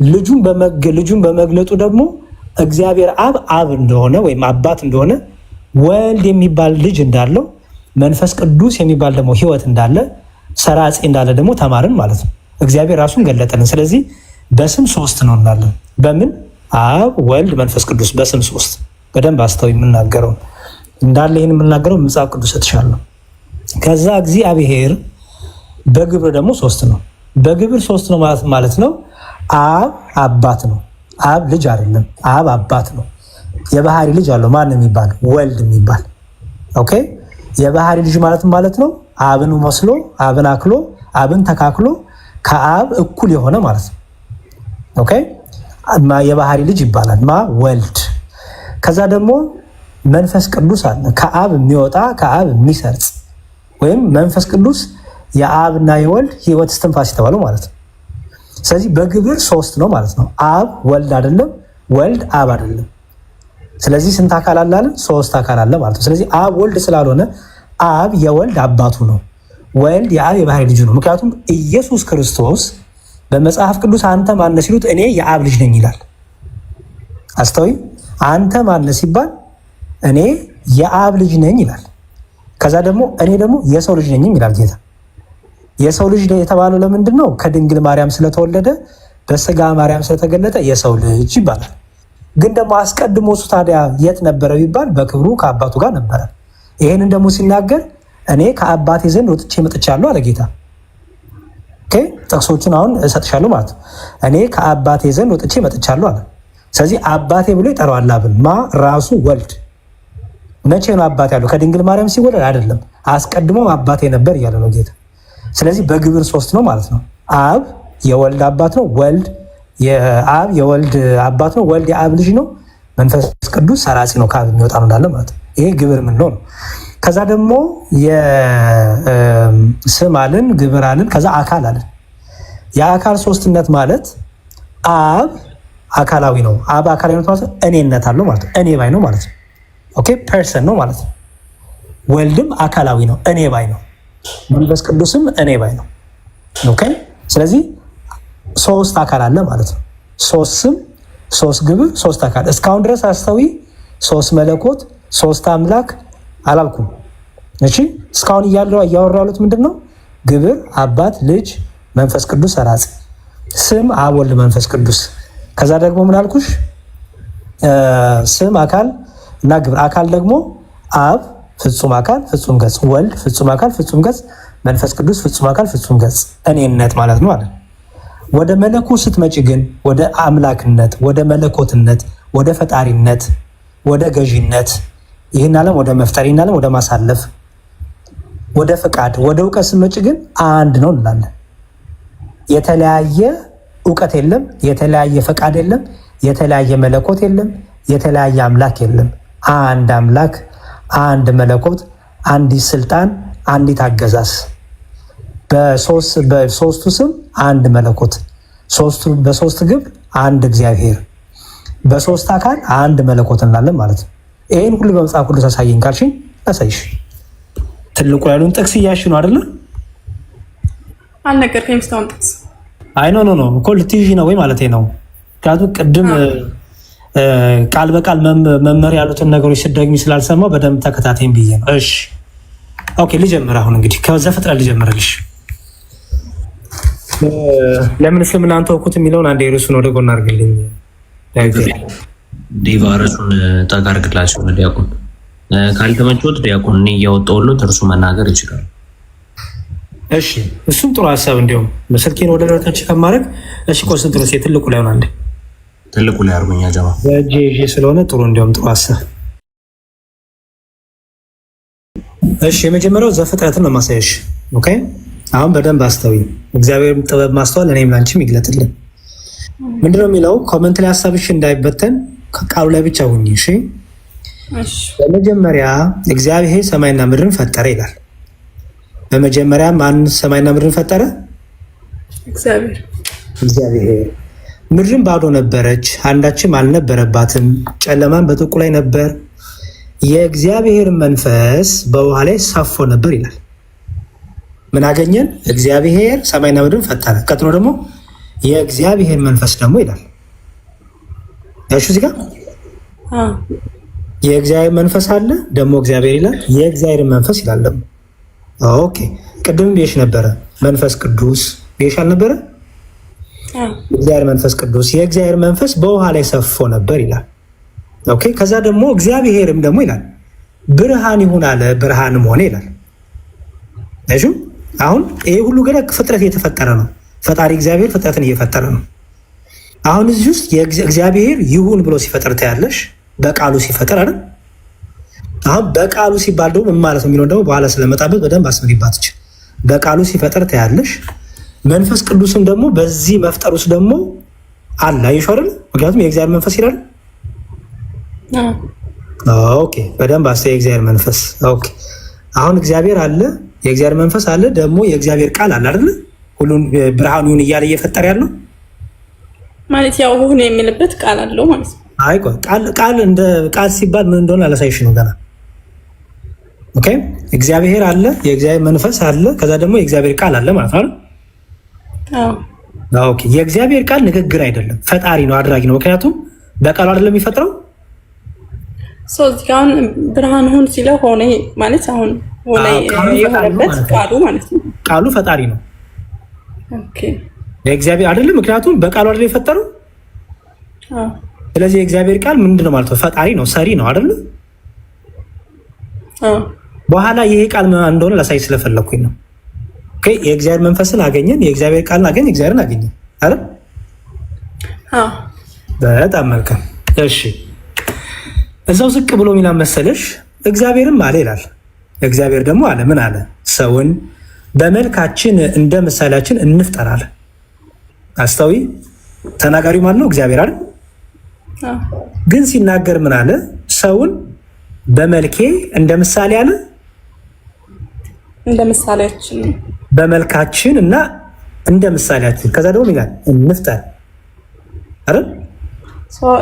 ልጁን በመግለጡ ደግሞ እግዚአብሔር አብ እንደሆነ ወይም አባት እንደሆነ፣ ወልድ የሚባል ልጅ እንዳለው፣ መንፈስ ቅዱስ የሚባል ደግሞ ሕይወት እንዳለ፣ ሰራጺ እንዳለ ደግሞ ተማርን ማለት ነው። እግዚአብሔር ራሱን ገለጠልን። ስለዚህ በስም ሶስት ነው እንላለን። በምን? አብ፣ ወልድ፣ መንፈስ ቅዱስ በስም ሶስት። በደንብ አስተው የምናገረው እንዳለ ይህን የምናገረው መጽሐፍ ቅዱስ ተሻለ። ከዛ እግዚአብሔር በግብር ደግሞ ሶስት ነው። በግብር ሶስት ነው ማለት ነው። አብ አባት ነው። አብ ልጅ አይደለም። አብ አባት ነው። የባህሪ ልጅ አለው። ማን የሚባል? ወልድ የሚባል። ኦኬ የባህሪ ልጅ ማለት ነው አብን መስሎ አብን አክሎ አብን ተካክሎ ከአብ እኩል የሆነ ማለት ነው። ኦኬ የባህሪ ልጅ ይባላል። ወልድ። ከዛ ደግሞ መንፈስ ቅዱስ አለ። ከአብ የሚወጣ ከአብ የሚሰርጽ ወይም መንፈስ ቅዱስ የአብና የወልድ ሕይወት እስትንፋስ የተባለው ማለት ነው። ስለዚህ በግብር ሶስት ነው ማለት ነው። አብ ወልድ አይደለም፣ ወልድ አብ አይደለም። ስለዚህ ስንት አካል አለ? ሶስት አካል አለ ማለት ነው። ስለዚህ አብ ወልድ ስላልሆነ አብ የወልድ አባቱ ነው፣ ወልድ የአብ የባህሪ ልጁ ነው። ምክንያቱም ኢየሱስ ክርስቶስ በመጽሐፍ ቅዱስ አንተ ማነህ ሲሉት እኔ የአብ ልጅ ነኝ ይላል። አስተውይ። አንተ ማነህ ሲባል እኔ የአብ ልጅ ነኝ ይላል። ከዛ ደግሞ እኔ ደግሞ የሰው ልጅ ነኝም ይላል ጌታ። የሰው ልጅ የተባለው ለምንድን ነው? ከድንግል ማርያም ስለተወለደ በስጋ ማርያም ስለተገለጠ የሰው ልጅ ይባላል። ግን ደግሞ አስቀድሞ እሱ ታዲያ የት ነበረ ቢባል በክብሩ ከአባቱ ጋር ነበረ። ይሄንን ደግሞ ሲናገር እኔ ከአባቴ ዘንድ ወጥቼ መጥቻለሁ አለ ጌታ። ኦኬ ጥቅሶቹን አሁን እሰጥሻለሁ ማለት ነው። እኔ ከአባቴ ዘንድ ወጥቼ መጥቻለሁ አለ። ስለዚህ አባቴ ብሎ ይጠራዋል አብን። ራሱ ወልድ። መቼ ነው አባቴ ያለው? ከድንግል ማርያም ሲወለድ አይደለም፣ አስቀድሞ አባቴ ነበር እያለ ነው ጌታ። ስለዚህ በግብር ሶስት ነው ማለት ነው። አብ የወልድ አባት ነው። ወልድ የአብ የወልድ አባት ነው። ወልድ የአብ ልጅ ነው። መንፈስ ቅዱስ ሰራጺ ነው፣ ከአብ የሚወጣ ነው እንዳለ ማለት ነው። ይሄ ግብር ምን ነው? ከዛ ደግሞ የስም አልን፣ ግብር አልን፣ ከዛ አካል አልን። የአካል ሶስትነት ማለት አብ አካላዊ ነው። አብ አካላዊ ነው ማለት እኔነት አለው ማለት ነው። እኔ ባይ ነው ማለት ነው። ኦኬ ፐርሰን ነው ማለት ነው። ወልድም አካላዊ ነው፣ እኔ ባይ ነው። መንፈስ ቅዱስም እኔ ባይ ነው። ኦኬ ስለዚህ ሶስት አካል አለ ማለት ነው። ሶስት ስም፣ ሶስት ግብር፣ ሶስት አካል። እስካሁን ድረስ አስተዊ ሶስት መለኮት፣ ሶስት አምላክ አላልኩም። እሺ እስካሁን እያወራሁ ያሉት ምንድነው? ግብር አባት፣ ልጅ፣ መንፈስ ቅዱስ ሰራጺ፣ ስም አብ፣ ወልድ፣ መንፈስ ቅዱስ። ከዛ ደግሞ ምን አልኩሽ? ስም አካል እና ግብር። አካል ደግሞ አብ ፍጹም አካል ፍጹም ገጽ፣ ወልድ ፍጹም አካል ፍጹም ገጽ፣ መንፈስ ቅዱስ ፍጹም አካል ፍጹም ገጽ። እኔነት ማለት ነው አለ። ወደ መለኮት ስትመጪ ግን ወደ አምላክነት፣ ወደ መለኮትነት፣ ወደ ፈጣሪነት፣ ወደ ገዢነት፣ ይህን ዓለም ወደ መፍጠር፣ ይህን ዓለም ወደ ማሳለፍ፣ ወደ ፍቃድ፣ ወደ እውቀት ስትመጪ ግን አንድ ነው እንላለን። የተለያየ እውቀት የለም፣ የተለያየ ፈቃድ የለም፣ የተለያየ መለኮት የለም፣ የተለያየ አምላክ የለም። አንድ አምላክ፣ አንድ መለኮት፣ አንዲት ስልጣን፣ አንዲት አገዛዝ፣ በሶስቱ ስም አንድ መለኮት፣ በሶስት ግብር አንድ እግዚአብሔር፣ በሶስት አካል አንድ መለኮት እንላለን ማለት ነው። ይህን ሁሉ በመጽሐፍ ቅዱስ አሳየኝ ካልሽኝ አሳይሽ። ትልቁ ያሉን ጥቅስ እያልሽ ነው አይደለ? አልነገርከኝም እስካሁን ጥቅስ። አይ ኖ እኮ ልትይዥ ነው ወይ ማለት ነው። ምክንያቱም ቅድም ቃል በቃል መመር ያሉትን ነገሮች ስደግሚ ስላልሰማው በደንብ ተከታተይም ብዬ ነው። እሺ ኦኬ፣ ልጀምር። አሁን እንግዲህ ከዘፍጥረት ልጀምርልሽ። ለምን እስልምናን ተውኩት የሚለውን አንዴ ርዕሱን ወደ ጎን አድርግልኝ። ዲቫ ርዕሱን ጠጋ አድርግላቸው ዲያቆን። ካልተመቾት ዲያቆን እኔ እያወጣሁለት እርሱ መናገር ይችላል። እሺ እሱም ጥሩ ሀሳብ። እንዲሁም በስልኬን ወደ ደረታች ከማድረግ እሺ፣ ኮንሰንትሬት ትልቁ ላይ ሆነ አንዴ ትልቁ ላይ አርጎኛ ጀማ በጄ ስለሆነ ጥሩ፣ እንዲሁም ጥሩ ሀሳብ። እሺ የመጀመሪያው ዘፍጥረትን ነው ማሳየሽ። ኦኬ አሁን በደንብ አስተዊ። እግዚአብሔር ጥበብ ማስተዋል እኔም ላንቺም ይግለጥልን። ምንድነው የሚለው? ኮመንት ላይ ሀሳብሽ እንዳይበተን ቃሉ ላይ ብቻ ሁኚ። እሺ በመጀመሪያ እግዚአብሔር ሰማይና ምድርን ፈጠረ ይላል። በመጀመሪያ ማን ሰማይና ምድርን ፈጠረ? እግዚአብሔር። ምድርን ባዶ ነበረች፣ አንዳችም አልነበረባትም፣ ጨለማን በጥልቁ ላይ ነበር፣ የእግዚአብሔር መንፈስ በውሃ ላይ ሰፎ ነበር ይላል። ምን አገኘን? እግዚአብሔር ሰማይና ምድርን ፈጠረ። ቀጥሎ ደግሞ የእግዚአብሔር መንፈስ ደግሞ ይላል። ያሹ እዚህ ጋር የእግዚአብሔር መንፈስ አለ፣ ደግሞ እግዚአብሔር ይላል፣ የእግዚአብሔር መንፈስ ይላል ደግሞ። ኦኬ ቅድም ቤሽ ነበረ መንፈስ ቅዱስ ቤሽ አልነበረ? እግዚአብሔር መንፈስ ቅዱስ፣ የእግዚአብሔር መንፈስ በውሃ ላይ ሰፎ ነበር ይላል። ኦኬ ከዛ ደግሞ እግዚአብሔርም ደግሞ ይላል ብርሃን ይሁን አለ፣ ብርሃንም ሆነ ይላል። እሺ አሁን ይሄ ሁሉ ገና ፍጥረት እየተፈጠረ ነው። ፈጣሪ እግዚአብሔር ፍጥረትን እየፈጠረ ነው። አሁን እዚህ ውስጥ እግዚአብሔር ይሁን ብሎ ሲፈጥር ታያለሽ፣ በቃሉ ሲፈጥር አይደል? አሁን በቃሉ ሲባል ደግሞ ምን ማለት ነው የሚለው ደግሞ በኋላ ስለመጣበት በደንብ አስምሪባት ይችላል። በቃሉ ሲፈጥር ታያለሽ። መንፈስ ቅዱስም ደግሞ በዚህ መፍጠር ውስጥ ደግሞ አለ አይሾርም። ምክንያቱም የእግዚአብሔር መንፈስ ይላል። ኦኬ በደንብ አስተያየ የእግዚአብሔር መንፈስ። ኦኬ አሁን እግዚአብሔር አለ፣ የእግዚአብሔር መንፈስ አለ፣ ደግሞ የእግዚአብሔር ቃል አለ አይደል? ሁሉን ብርሃን ይሁን እያለ እየፈጠረ ያለው ማለት ያው ሁን የሚልበት ቃል አለው ማለት ነው። አይ ቃል እንደ ቃል ሲባል ምን እንደሆነ አላሳይሽ ነው ገና። ኦኬ እግዚአብሔር አለ፣ የእግዚአብሔር መንፈስ አለ፣ ከዛ ደግሞ የእግዚአብሔር ቃል አለ ማለት ነው። አዎ ኦኬ የእግዚአብሔር ቃል ንግግር አይደለም፣ ፈጣሪ ነው፣ አድራጊ ነው። ምክንያቱም በቃሉ አይደለም የሚፈጥረው። እዚህ ጋር አሁን ብርሃን ሁን ሲለው ሆነ ማለት አሁን ሆነ የሆነበት ቃሉ ማለት ነው። ቃሉ ፈጣሪ ነው። ኦኬ የእግዚአብሔር አይደለም፣ ምክንያቱም በቃሉ አይደለም የፈጠረው። ስለዚህ የእግዚአብሔር ቃል ምንድነው ማለት ነው? ፈጣሪ ነው፣ ሰሪ ነው አይደል? በኋላ ይሄ ቃል ምን እንደሆነ ላሳይ ስለፈለኩኝ ነው። ኦኬ የእግዚአብሔር መንፈስን አገኘን፣ የእግዚአብሔር ቃልን አገኘን፣ እግዚአብሔርን አገኘን አይደል? በጣም መልካም። እሺ እዛው ዝቅ ብሎ ሚና መሰለሽ እግዚአብሔርም አለ ይላል። እግዚአብሔር ደግሞ አለ ምን አለ? ሰውን በመልካችን እንደ ምሳሌያችን እንፍጠር አለ። አስተዊ ተናጋሪው ማን ነው? እግዚአብሔር አይደል? ግን ሲናገር ምን አለ? ሰውን በመልኬ እንደ ምሳሌ አለ። እንደ ምሳሌያችን በመልካችን እና እንደ ምሳሌያችን። ከዛ ደግሞ ይላል እንፍጠር አይደል?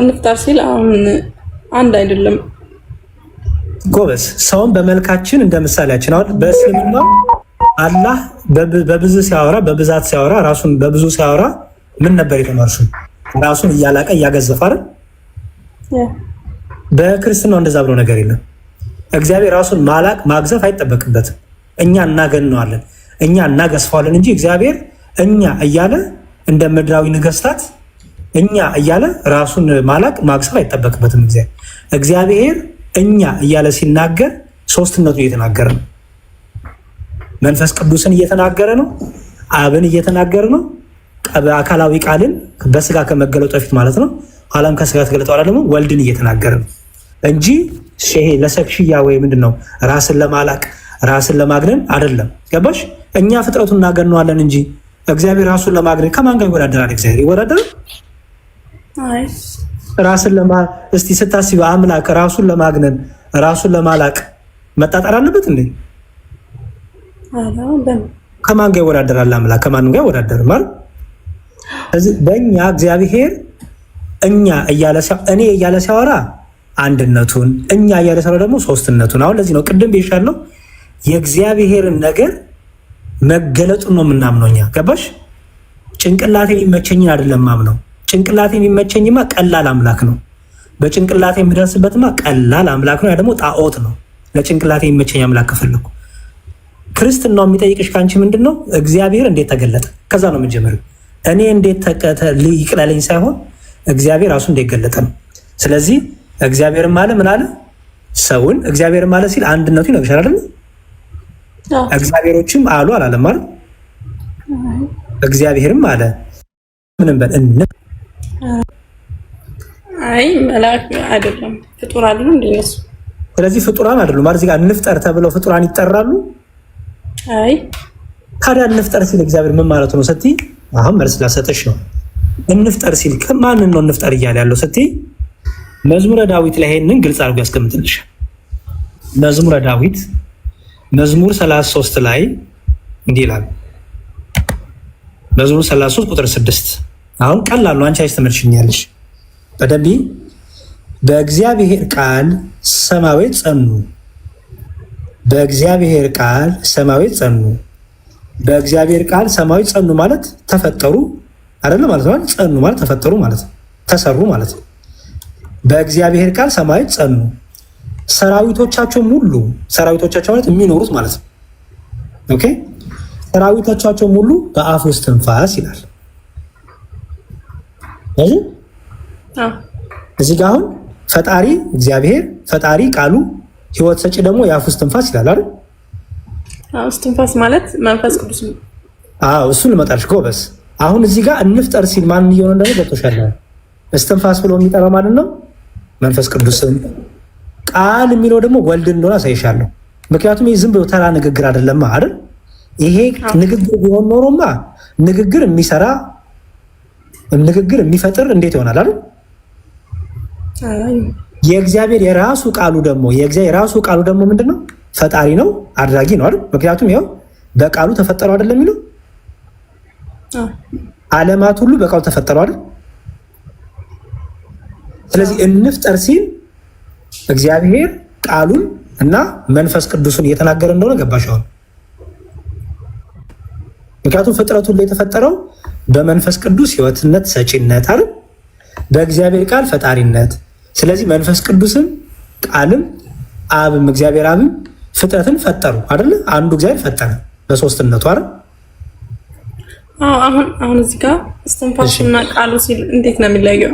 እንፍጠር ሲል አሁን አንድ አይደለም ጎበዝ። ሰውን በመልካችን እንደ ምሳሌያችን። አሁን በእስልምና አላህ በብዙ ሲያወራ በብዛት ሲያወራ ራሱን በብዙ ሲያወራ ምን ነበር የተማርሽው? ራሱን እያላቀ እያገዘፈ አይደል? በክርስትናው እንደዛ ብሎ ነገር የለም። እግዚአብሔር ራሱን ማላቅ ማግዘፍ አይጠበቅበትም። እኛ እናገነዋለን፣ እኛ እናገዝፈዋለን እንጂ እግዚአብሔር እኛ እያለ እንደ ምድራዊ ነገስታት እኛ እያለ ራሱን ማላቅ ማግዘፍ አይጠበቅበትም። እግዚአብሔር እኛ እያለ ሲናገር ሶስትነቱ እየተናገረ ነው። መንፈስ ቅዱስን እየተናገረ ነው። አብን እየተናገረ ነው። አካላዊ ቃልን በስጋ ከመገለጡ በፊት ማለት ነው። ኋላም ከስጋ ተገለጠ በኋላ ደግሞ ወልድን እየተናገረ ነው እንጂ ሸሄ ለሰክሽያ ወይ ምንድነው ራስን ለማላቅ ራስን ለማግነን አይደለም። ገባሽ? እኛ ፍጥረቱን እናገነዋለን እንጂ እግዚአብሔር ራሱን ለማግነን ከማን ጋር ይወዳደራል? እግዚአብሔር ይወዳደራል? አይ ራስን እስቲ ስታስቢ አምላክ ራሱን ለማግነን ራሱን ለማላቅ መጣጣር አለበት እንዴ? ከማን ጋር ይወዳደራል? አምላክ ከማንም ጋር ይወዳደር ማለት እዚህ በእኛ እግዚአብሔር እኛ እኔ እያለ ሲያወራ አንድነቱን እኛ እያለ ሲያወራ ደግሞ ሶስትነቱን። አሁን ለዚህ ነው ቅድም ብዬሻለሁ የእግዚአብሔርን ነገር መገለጡን ነው የምናምነው እኛ። ገባሽ? ጭንቅላቴ የሚመቸኝን አይደለም ማምነው። ጭንቅላቴ የሚመቸኝማ ቀላል አምላክ ነው። በጭንቅላቴ የሚደርስበትማ ቀላል አምላክ ነው። ያ ደግሞ ጣዖት ነው። ለጭንቅላቴ የሚመቸኝ አምላክ ከፈለኩ ክርስትናው የሚጠይቅሽ ከአንቺ ምንድን ነው? እግዚአብሔር እንዴት ተገለጠ? ከዛ ነው የምንጀምረው። እኔ እንዴት ይቅለለኝ ሳይሆን እግዚአብሔር ራሱ እንዴት ገለጠ ነው። ስለዚህ እግዚአብሔርም አለ ምን አለ? ሰውን እግዚአብሔርም አለ ሲል አንድነቱ ይነግርሻል አይደል? እግዚአብሔሮችም አሉ አላለም ማለት እግዚአብሔርም አለ ምንም በል አይ መልአክ አይደለም ፍጡር አይደለም እንደነሱ። ስለዚህ ፍጡራን አይደሉም ማለት እዚህ ጋር እንፍጠር ተብለው ፍጡራን ይጠራሉ። አይ ታዲያ እንፍጠር ሲል እግዚአብሔር ምን ማለት ነው ስትይ አሁን መልስ ላሰጠሽ ነው። እንፍጠር ሲል ከማን ነው እንፍጠር እያለ ያለው ስትይ መዝሙረ ዳዊት ላይ ይሄንን ግልጽ አድርጎ ያስቀምጥልሽ። መዝሙረ ዳዊት መዝሙር 33 ላይ እንዲህ ይላል። መዝሙር 33 ቁጥር 6 አሁን ቀላል ነው። አንቺ አይስተምርሽኛለሽ በደንብ በእግዚአብሔር ቃል ሰማያት ጸኑ፣ በእግዚአብሔር ቃል ሰማያት ጸኑ። በእግዚአብሔር ቃል ሰማያት ጸኑ ማለት ተፈጠሩ አይደለም ማለት ነው። ጸኑ ማለት ተፈጠሩ ማለት ነው፣ ተሰሩ ማለት ነው። በእግዚአብሔር ቃል ሰማያት ጸኑ፣ ሰራዊቶቻቸው ሁሉ፣ ሰራዊቶቻቸው ማለት የሚኖሩት ማለት ነው። ኦኬ ሰራዊቶቻቸው ሁሉ በአፍ ውስጥ ትንፋስ ይላል። እዚህ ጋር አሁን ፈጣሪ እግዚአብሔር ፈጣሪ ቃሉ ህይወት ሰጪ ደግሞ የአፍ ውስጥ ትንፋስ ይላል አይደል? እስትንፋስ ማለት መንፈስ ቅዱስ ነው። እሱን ልመጣልሽ ጎበዝ። አሁን እዚህ ጋር እንፍጠር ሲል ማን እየሆነ እንደሆነ ገብቶሻል። እስትንፋስ ብሎ የሚጠራው ማለት ነው መንፈስ ቅዱስን። ቃል የሚለው ደግሞ ወልድ እንደሆነ አሳይሻለሁ። ምክንያቱም ይህ ዝም ብሎ ተራ ንግግር አይደለም አይደል? ይሄ ንግግር ቢሆን ኖሮማ ንግግር የሚሰራ ንግግር የሚፈጥር እንዴት ይሆናል አይደል? የእግዚአብሔር የራሱ ቃሉ ደግሞ ምንድነው? ፈጣሪ ነው፣ አድራጊ ነው አይደል? ምክንያቱም ያው በቃሉ ተፈጠሩ አይደለም የሚለው ዓለማት ሁሉ በቃሉ ተፈጠሩ አይደል? ስለዚህ እንፍጠር ሲል እግዚአብሔር ቃሉን እና መንፈስ ቅዱስን እየተናገረ እንደሆነ ገባሽ አሁን? ምክንያቱም ፍጥረቱ ሁሉ የተፈጠረው በመንፈስ ቅዱስ ህይወትነት ሰጪነት አይደል? በእግዚአብሔር ቃል ፈጣሪነት። ስለዚህ መንፈስ ቅዱስም ቃልም አብም እግዚአብሔር አብም ፍጥረትን ፈጠሩ አይደል? አንዱ እግዚአብሔር ፈጠረ በሶስትነቱ አይደል? አሁን እዚህ ጋር እስትንፋስና ቃሉ ሲል እንዴት ነው የሚለየው?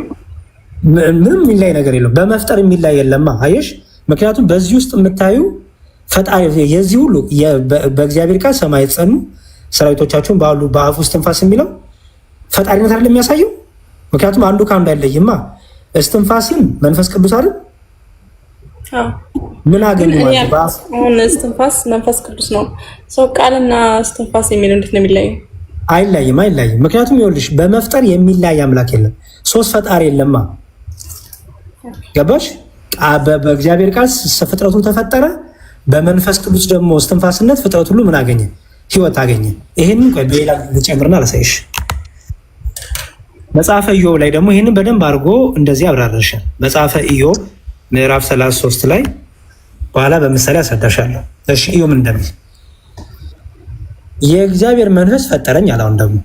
ምንም የሚለይ ነገር የለም። በመፍጠር የሚለይ የለማ አየሽ። ምክንያቱም በዚህ ውስጥ የምታዩ ፈጣሪ የዚህ ሁሉ በእግዚአብሔር ቃል ሰማያት ጸኑ ሰራዊቶቻቸውን ባሉ በአፍ ውስጥ ትንፋስ የሚለው ፈጣሪነት አይደል የሚያሳየው? ምክንያቱም አንዱ ከአንዱ አይለይማ። እስትንፋስን መንፈስ ቅዱስ አይደል? ምን አገኙ ማለት አሁን እስትንፋስ መንፈስ ቅዱስ ነው። ሰው ቃልና እስትንፋስ የሚለው እንዴት ነው የሚለየው? አይለይም። ምክንያቱም ይኸውልሽ በመፍጠር የሚለይ አምላክ የለም። ሶስት ፈጣሪ የለማ። ገባሽ? በእግዚአብሔር ቃል ፍጥረቱ ተፈጠረ፣ በመንፈስ ቅዱስ ደግሞ እስትንፋስነት ፍጥረት ሁሉ ምን አገኘ? ህይወት አገኘ። ይሄንን ቆይ በሌላ ልጨምርና ላሳይሽ። መጽሐፈ ኢዮብ ላይ ደግሞ ይሄንን በደንብ አድርጎ እንደዚህ አብራራሻል። መጽሐፈ ኢዮብ ምዕራፍ 33 ላይ በኋላ በምሳሌ አስረዳሻለሁ። እሺ ኢዮብ ምን እንደሚል የእግዚአብሔር መንፈስ ፈጠረኝ አለ። አሁን ደግሞ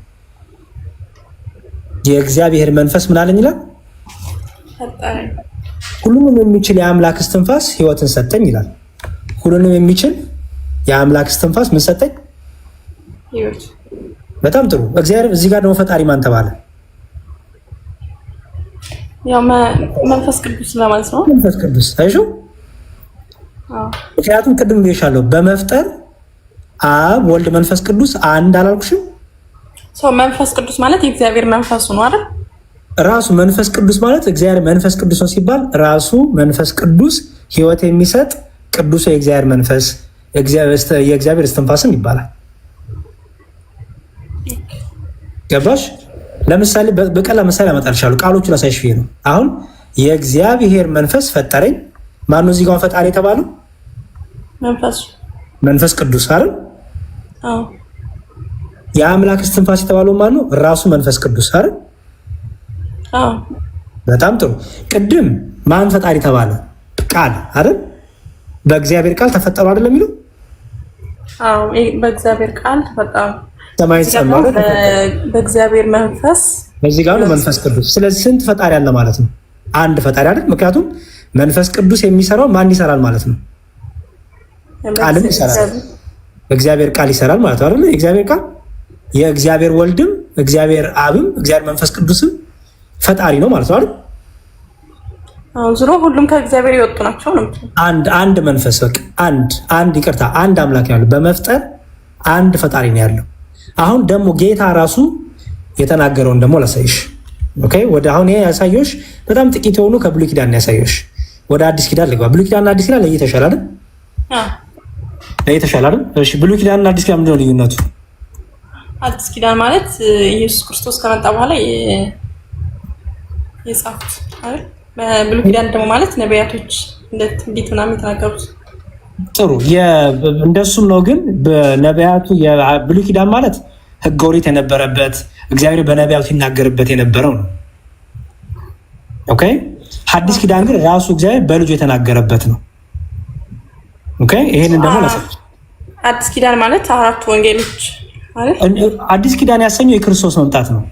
የእግዚአብሔር መንፈስ ምን አለኝ ይላል? ሁሉንም የሚችል የአምላክ እስትንፋስ ህይወትን ሰጠኝ ይላል። ሁሉንም የሚችል የአምላክ እስትንፋስ ምን ሰጠኝ? ህይወት። በጣም ጥሩ። እግዚአብሔር እዚህ ጋር ደግሞ ፈጣሪ ማን ተባለ? ያው መንፈስ ቅዱስ ለማለት ነው። መንፈስ ቅዱስ አይሹ። ምክንያቱም ቅድም ብዬሻለሁ በመፍጠር አብ ወልድ መንፈስ ቅዱስ አንድ አላልኩሽም? ሰው መንፈስ ቅዱስ ማለት የእግዚአብሔር መንፈሱ ነው አይደል? ራሱ መንፈስ ቅዱስ ማለት እግዚአብሔር መንፈስ ቅዱስ ነው ሲባል ራሱ መንፈስ ቅዱስ ህይወት የሚሰጥ ቅዱስ የእግዚአብሔር መንፈስ የእግዚአብሔር እስትንፋስም ይባላል። ገባሽ? ለምሳሌ በቀላል ምሳሌ አመጣልሻለሁ። ቃሎቹን አሳይሽ ነው። አሁን የእግዚአብሔር መንፈስ ፈጠረኝ። ማነው እዚህ ጋር ፈጣሪ የተባለው? መንፈስ ቅዱስ አይደል? አዎ የአምላክ እስትንፋስ የተባለው ማን ነው? ራሱ መንፈስ ቅዱስ አይደል? አዎ በጣም ጥሩ። ቅድም ማን ፈጣሪ ተባለ? ቃል አይደል? በእግዚአብሔር ቃል ተፈጠሩ አይደል የሚለው? አዎ በእግዚአብሔር ቃል ተፈጠሩ። ሰማይ ጸማረ በእግዚአብሔር መንፈስ በዚህ ጋር ነው መንፈስ ቅዱስ። ስለዚህ ስንት ፈጣሪ አለ ማለት ነው? አንድ ፈጣሪ አይደል? ምክንያቱም መንፈስ ቅዱስ የሚሰራው ማን ይሰራል ማለት ነው? ቃልም ይሰራል። እግዚአብሔር ቃል ይሰራል ማለት አይደል? የእግዚአብሔር ቃል የእግዚአብሔር ወልድም እግዚአብሔር አብም እግዚአብሔር መንፈስ ቅዱስም ፈጣሪ ነው ማለት ነው አይደል? አዎ ዙሮ ሁሉም ከእግዚአብሔር የወጡ ናቸው ነው። አንድ መንፈስ በቃ አንድ ይቅርታ አንድ አምላክ ያለው በመፍጠር አንድ ፈጣሪ ነው ያለው። አሁን ደግሞ ጌታ ራሱ የተናገረውን ደግሞ ላሳይሽ። ኦኬ ወደ አሁን ይሄ ያሳየሽ በጣም ጥቂት የሆኑ ከብሉይ ኪዳን ያሳየሽ። ወደ አዲስ ኪዳን ልግባ። ብሉይ ኪዳንና አዲስ ኪዳን ለይተሻል አይደል? ለይተሻል አይደል? እሺ ብሉይ ኪዳንና አዲስ ኪዳን ምንድን ነው ልዩነቱ? አዲስ ኪዳን ማለት ኢየሱስ ክርስቶስ ከመጣ በኋላ የጻፉት አይደል? ብሉይ ኪዳን ደግሞ ማለት ነቢያቶች እንዴት ምናምን የተናገሩት። ጥሩ እንደሱም ነው። ግን በነቢያቱ የብሉይ ኪዳን ማለት ሕገ ኦሪት የነበረበት እግዚአብሔር በነቢያቱ ይናገርበት የነበረው ነው። ኦኬ ሐዲስ ኪዳን ግን ራሱ እግዚአብሔር በልጁ የተናገረበት ነው። ኦኬ ይሄንን ደግሞ አዲስ ኪዳን ማለት አራቱ ወንጌሎች ማለት አዲስ ኪዳን ያሰኘው የክርስቶስ መምጣት ነው።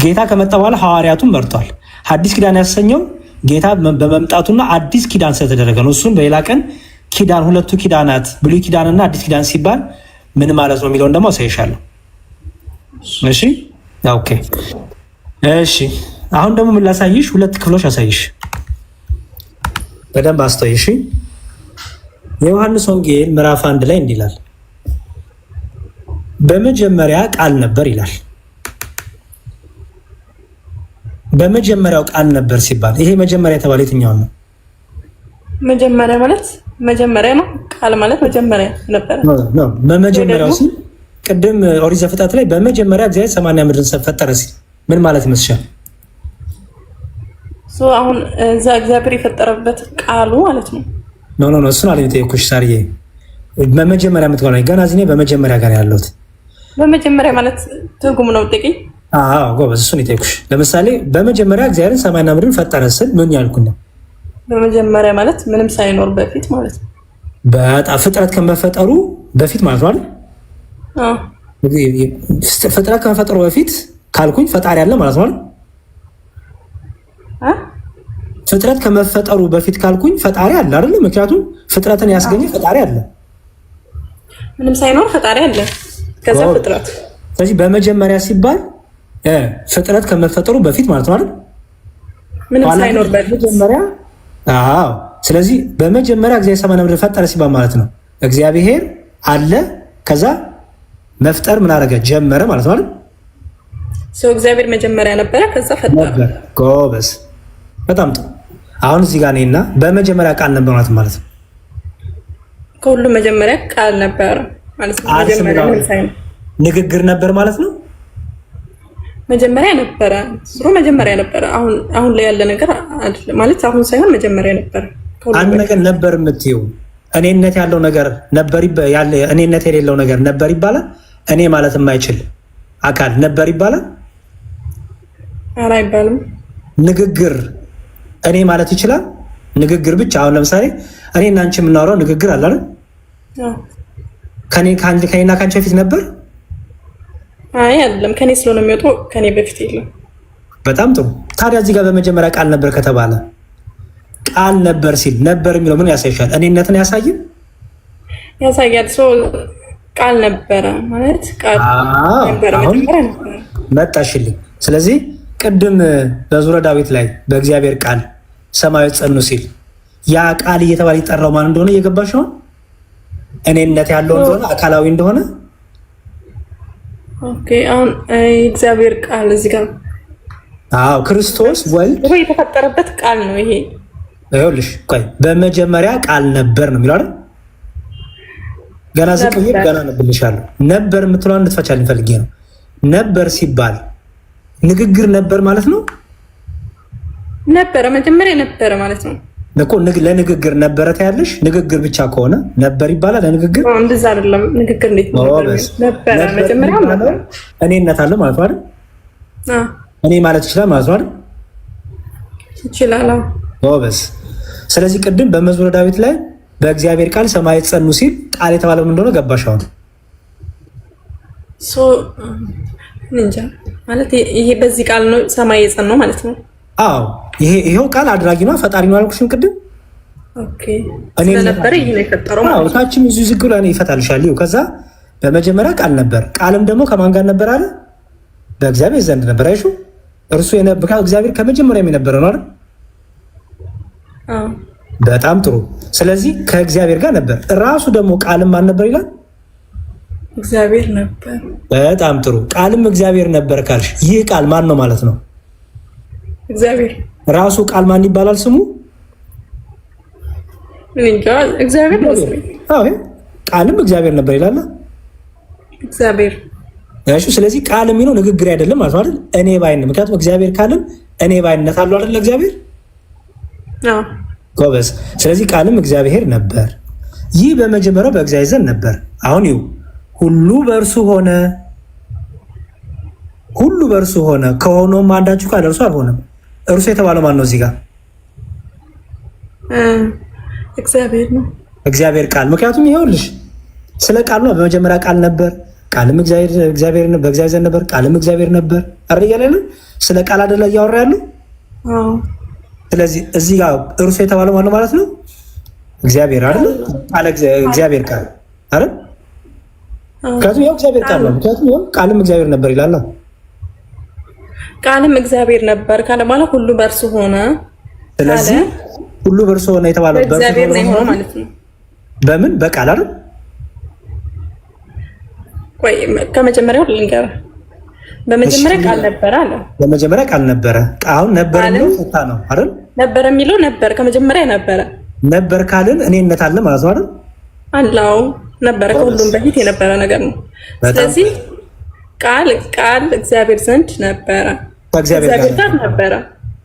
ጌታ ከመጣ በኋላ ሐዋርያቱን መርቷል። አዲስ ኪዳን ያሰኘው ጌታ በመምጣቱና አዲስ ኪዳን ስለተደረገ ነው። እሱን በሌላ ቀን ኪዳን ሁለቱ ኪዳናት ብሉይ ኪዳንና አዲስ ኪዳን ሲባል ምን ማለት ነው የሚለውን ደግሞ አሳይሻለሁ። እሺ ኦኬ እሺ አሁን ደግሞ ምን ላሳይሽ? ሁለት ክፍሎች አሳይሽ። በደንብ አስተውይሽ። የዮሐንስ ወንጌል ምዕራፍ 1 ላይ እንዲህ ይላል፣ በመጀመሪያ ቃል ነበር ይላል። በመጀመሪያው ቃል ነበር ሲባል ይሄ መጀመሪያ የተባለ የትኛው ነው? መጀመሪያ ማለት መጀመሪያ ነው። ቃል ማለት መጀመሪያ ነበር ነው። በመጀመሪያው ሲል ቅድም ኦሪት ዘፍጥረት ላይ በመጀመሪያ እግዚአብሔር ሰማይና ምድርን ፈጠረ ሲል ምን ማለት ይመስልሻል? አሁን እዛ እግዚአብሔር የፈጠረበት ቃሉ ማለት ነው። ኖ እሱን አለ የጠየኩሽ ሳርዬ። በመጀመሪያ የምትሆነው ገና እዚህ በመጀመሪያ ጋር ያለሁት በመጀመሪያ ማለት ትርጉሙ ነው ጥቂት። አዎ ጎበዝ፣ እሱን የጠየኩሽ። ለምሳሌ በመጀመሪያ እግዚአብሔር ሰማይና ምድርን ፈጠረ ስል ምን ያልኩኝ ነው? በመጀመሪያ ማለት ምንም ሳይኖር በፊት ማለት ነው። በጣም ፍጥረት ከመፈጠሩ በፊት ማለት ነው አይደል? አዎ ፍጥረት ከመፈጠሩ በፊት ካልኩኝ ፈጣሪ አለ ማለት ነው አይደል? ፍጥረት ከመፈጠሩ በፊት ካልኩኝ ፈጣሪ አለ አይደል? ምክንያቱም ፍጥረትን ያስገኘ ፈጣሪ አለ። ምንም ሳይኖር ፈጣሪ አለ፣ ከዛ ፍጥረት። ስለዚህ በመጀመሪያ ሲባል ፍጥረት ከመፈጠሩ በፊት ማለት ነው አይደል? ምንም ሳይኖር በፊት መጀመሪያ። አዎ ስለዚህ በመጀመሪያ እግዚአብሔር ሰማይና ምድር ፈጠረ ሲባል ማለት ነው እግዚአብሔር አለ፣ ከዛ መፍጠር ምን አደረገ? ጀመረ ማለት ነው አይደል? እግዚአብሔር መጀመሪያ ነበረ፣ ከዛ ፈጠረ። ጎበዝ፣ በጣም ጥሩ። አሁን እዚህ ጋር ነኝና በመጀመሪያ ቃል ነበር ማለት ነው። ከሁሉም መጀመሪያ ቃል ነበር ማለት ነው። መጀመሪያ ምንም ሳይኖር ንግግር ነበር ማለት ነው። መጀመሪያ ነበረ፣ መጀመሪያ ነበረ። አሁን ላይ ያለ ነገር አይደለም ማለት አሁን ሳይሆን መጀመሪያ ነበረ። አንድ ነገር ነበር የምትይው እኔነት ያለው ነገር ነበር ያለ እኔነት የሌለው ነገር ነበር ይባላል። እኔ ማለት የማይችል አካል ነበር ይባላል። ኧረ አይባልም። ንግግር እኔ ማለት ይችላል። ንግግር ብቻ አሁን ለምሳሌ እኔና አንቺ የምናወራው ንግግር አለ አይደል? ከኔና ካንቺ በፊት ነበር? አይ አይደለም፣ ከኔ ስለሆነ የሚወጣው ከኔ በፊት የለም። በጣም ጥሩ። ታዲያ እዚህ ጋር በመጀመሪያ ቃል ነበር ከተባለ ቃል ነበር ሲል ነበር የሚለው ምን ያሳይሻል? እኔነትን ያሳይም ያሳያል። ቃል ነበረ ማለት ቃል ነበረ መጀመሪያ ነበር። መጣሽልኝ። ስለዚህ ቅድም በዙረ ዳዊት ላይ በእግዚአብሔር ቃል ሰማዮች ጸኑ ሲል ያ ቃል እየተባለ ይጠራው ማን እንደሆነ እየገባሽ ነው? እኔነት ያለው እንደሆነ አካላዊ እንደሆነ። ኦኬ አሁን እግዚአብሔር ቃል እዚህ ጋር ክርስቶስ ወልድ የተፈጠረበት ቃል ነው ይሄ። ይኸውልሽ ቆይ በመጀመሪያ ቃል ነበር ነው የሚለው አይደል? ገና ዝቅዬ ገና ነብልሻለሁ። ነበር የምትለዋን እንድትፈቻልኝ ፈልጌ ነው። ነበር ሲባል ንግግር ነበር ማለት ነው። ነበረ መጀመሪያ ነበረ ማለት ነው። እኮ ለንግግር ነበረ ታያለሽ። ንግግር ብቻ ከሆነ ነበር ይባላል። ለንግግር እንደዛ አይደለም። ንግግር እንዴት ነበረ? መጀመሪያ ነበር እኔነት አለ ማለት አይደል? እኔ ማለት ይችላል ማለት አይደል? ይችላል። ጎበዝ። ስለዚህ ቅድም በመዝሙረ ዳዊት ላይ በእግዚአብሔር ቃል ሰማያት ጸኑ ሲል ቃል የተባለው ምን እንደሆነ ገባሽ? አሁን እንጃ ማለት ይሄ በዚህ ቃል ነው ሰማይ የጸናው ማለት ነው። አዎ ይሄው ቃል አድራጊ ነው ፈጣሪ ነው አልኩሽም ቅድም። ኦኬ ስለነበረ ይሄ ነው የፈጠረው ማለት ነው። ታችም እዚህ ዝግ ብላ ነው ይፈታልሻል። ይኸው ከዛ በመጀመሪያ ቃል ነበር፣ ቃልም ደግሞ ከማን ጋር ነበር አለ? በእግዚአብሔር ዘንድ ነበር። አይሹ እርሱ የነበረ እግዚአብሔር ከመጀመሪያም የነበረ ነው አይደል? በጣም ጥሩ። ስለዚህ ከእግዚአብሔር ጋር ነበር። ራሱ ደግሞ ቃልም ማን ነበር ይላል? እግዚአብሔር ነበር። በጣም ጥሩ። ቃልም እግዚአብሔር ነበር ካልሽ ይህ ቃል ማን ነው ማለት ነው? እግዚአብሔር ራሱ ቃል ማን ይባላል ስሙ? እንጃ እግዚአብሔር ነው። አዎ ቃልም እግዚአብሔር ነበር ይላል እግዚአብሔር። እሺ ስለዚህ ቃል የሚለው ንግግር አይደለም ማለት አይደል? እኔ ባይነት ምክንያቱም እግዚአብሔር ቃልም እኔ ባይነት አለው አይደል? እግዚአብሔር አዎ ጎበዝ። ስለዚህ ቃልም እግዚአብሔር ነበር። ይህ በመጀመሪያው በእግዚአብሔር ዘንድ ነበር። አሁን ይኸው ሁሉ በእርሱ ሆነ፣ ሁሉ በእርሱ ሆነ፣ ከሆነውም አንዳችሁ ካለ እርሱ አልሆነም። እርሱ የተባለው ማን ነው እዚህ ጋር? እግዚአብሔር ነው። እግዚአብሔር ቃል። ምክንያቱም ይኸውልሽ ስለ ቃል ነው። በመጀመሪያ ቃል ነበር፣ ቃልም እግዚአብሔር ነው፣ በእግዚአብሔር ዘንድ ነበር፣ ቃልም እግዚአብሔር ነበር። አረ እያለ ስለ ቃል አይደለ እያወራ ያለው? አዎ። ስለዚህ እዚህ ጋር እርሱ የተባለው ማን ነው ማለት ነው? እግዚአብሔር አይደል? እግዚአብሔር ቃል አይደል? ምክንያቱም ያው እግዚአብሔር ቃል ነው። ምክንያቱም ያው ቃልም እግዚአብሔር ነበር ይላል። ቃልም እግዚአብሔር ነበር ካለ ማለት ሁሉ በእርሱ ሆነ። ስለዚህ ሁሉ በእርሱ ሆነ የተባለው በእግዚአብሔር ነው የሆነው ማለት ነው። በምን በቃል አይደል? ቆይ ከመጀመሪያው ልንገርህ። በመጀመሪያ ቃል ነበረ አለ። በመጀመሪያ ቃል ነበረ። አሁን ነበር ነው ፈታ ነው አይደል? ነበር የሚለው ነበር ከመጀመሪያ ነበረ። ነበር ካልን እኔነት አለ ማለት ነው አይደል? አላው ነበረ ከሁሉም በፊት የነበረ ነገር ነው። ስለዚህ ቃል እግዚአብሔር ዘንድ ነበረ፣ ከእግዚአብሔር ጋር ነበረ።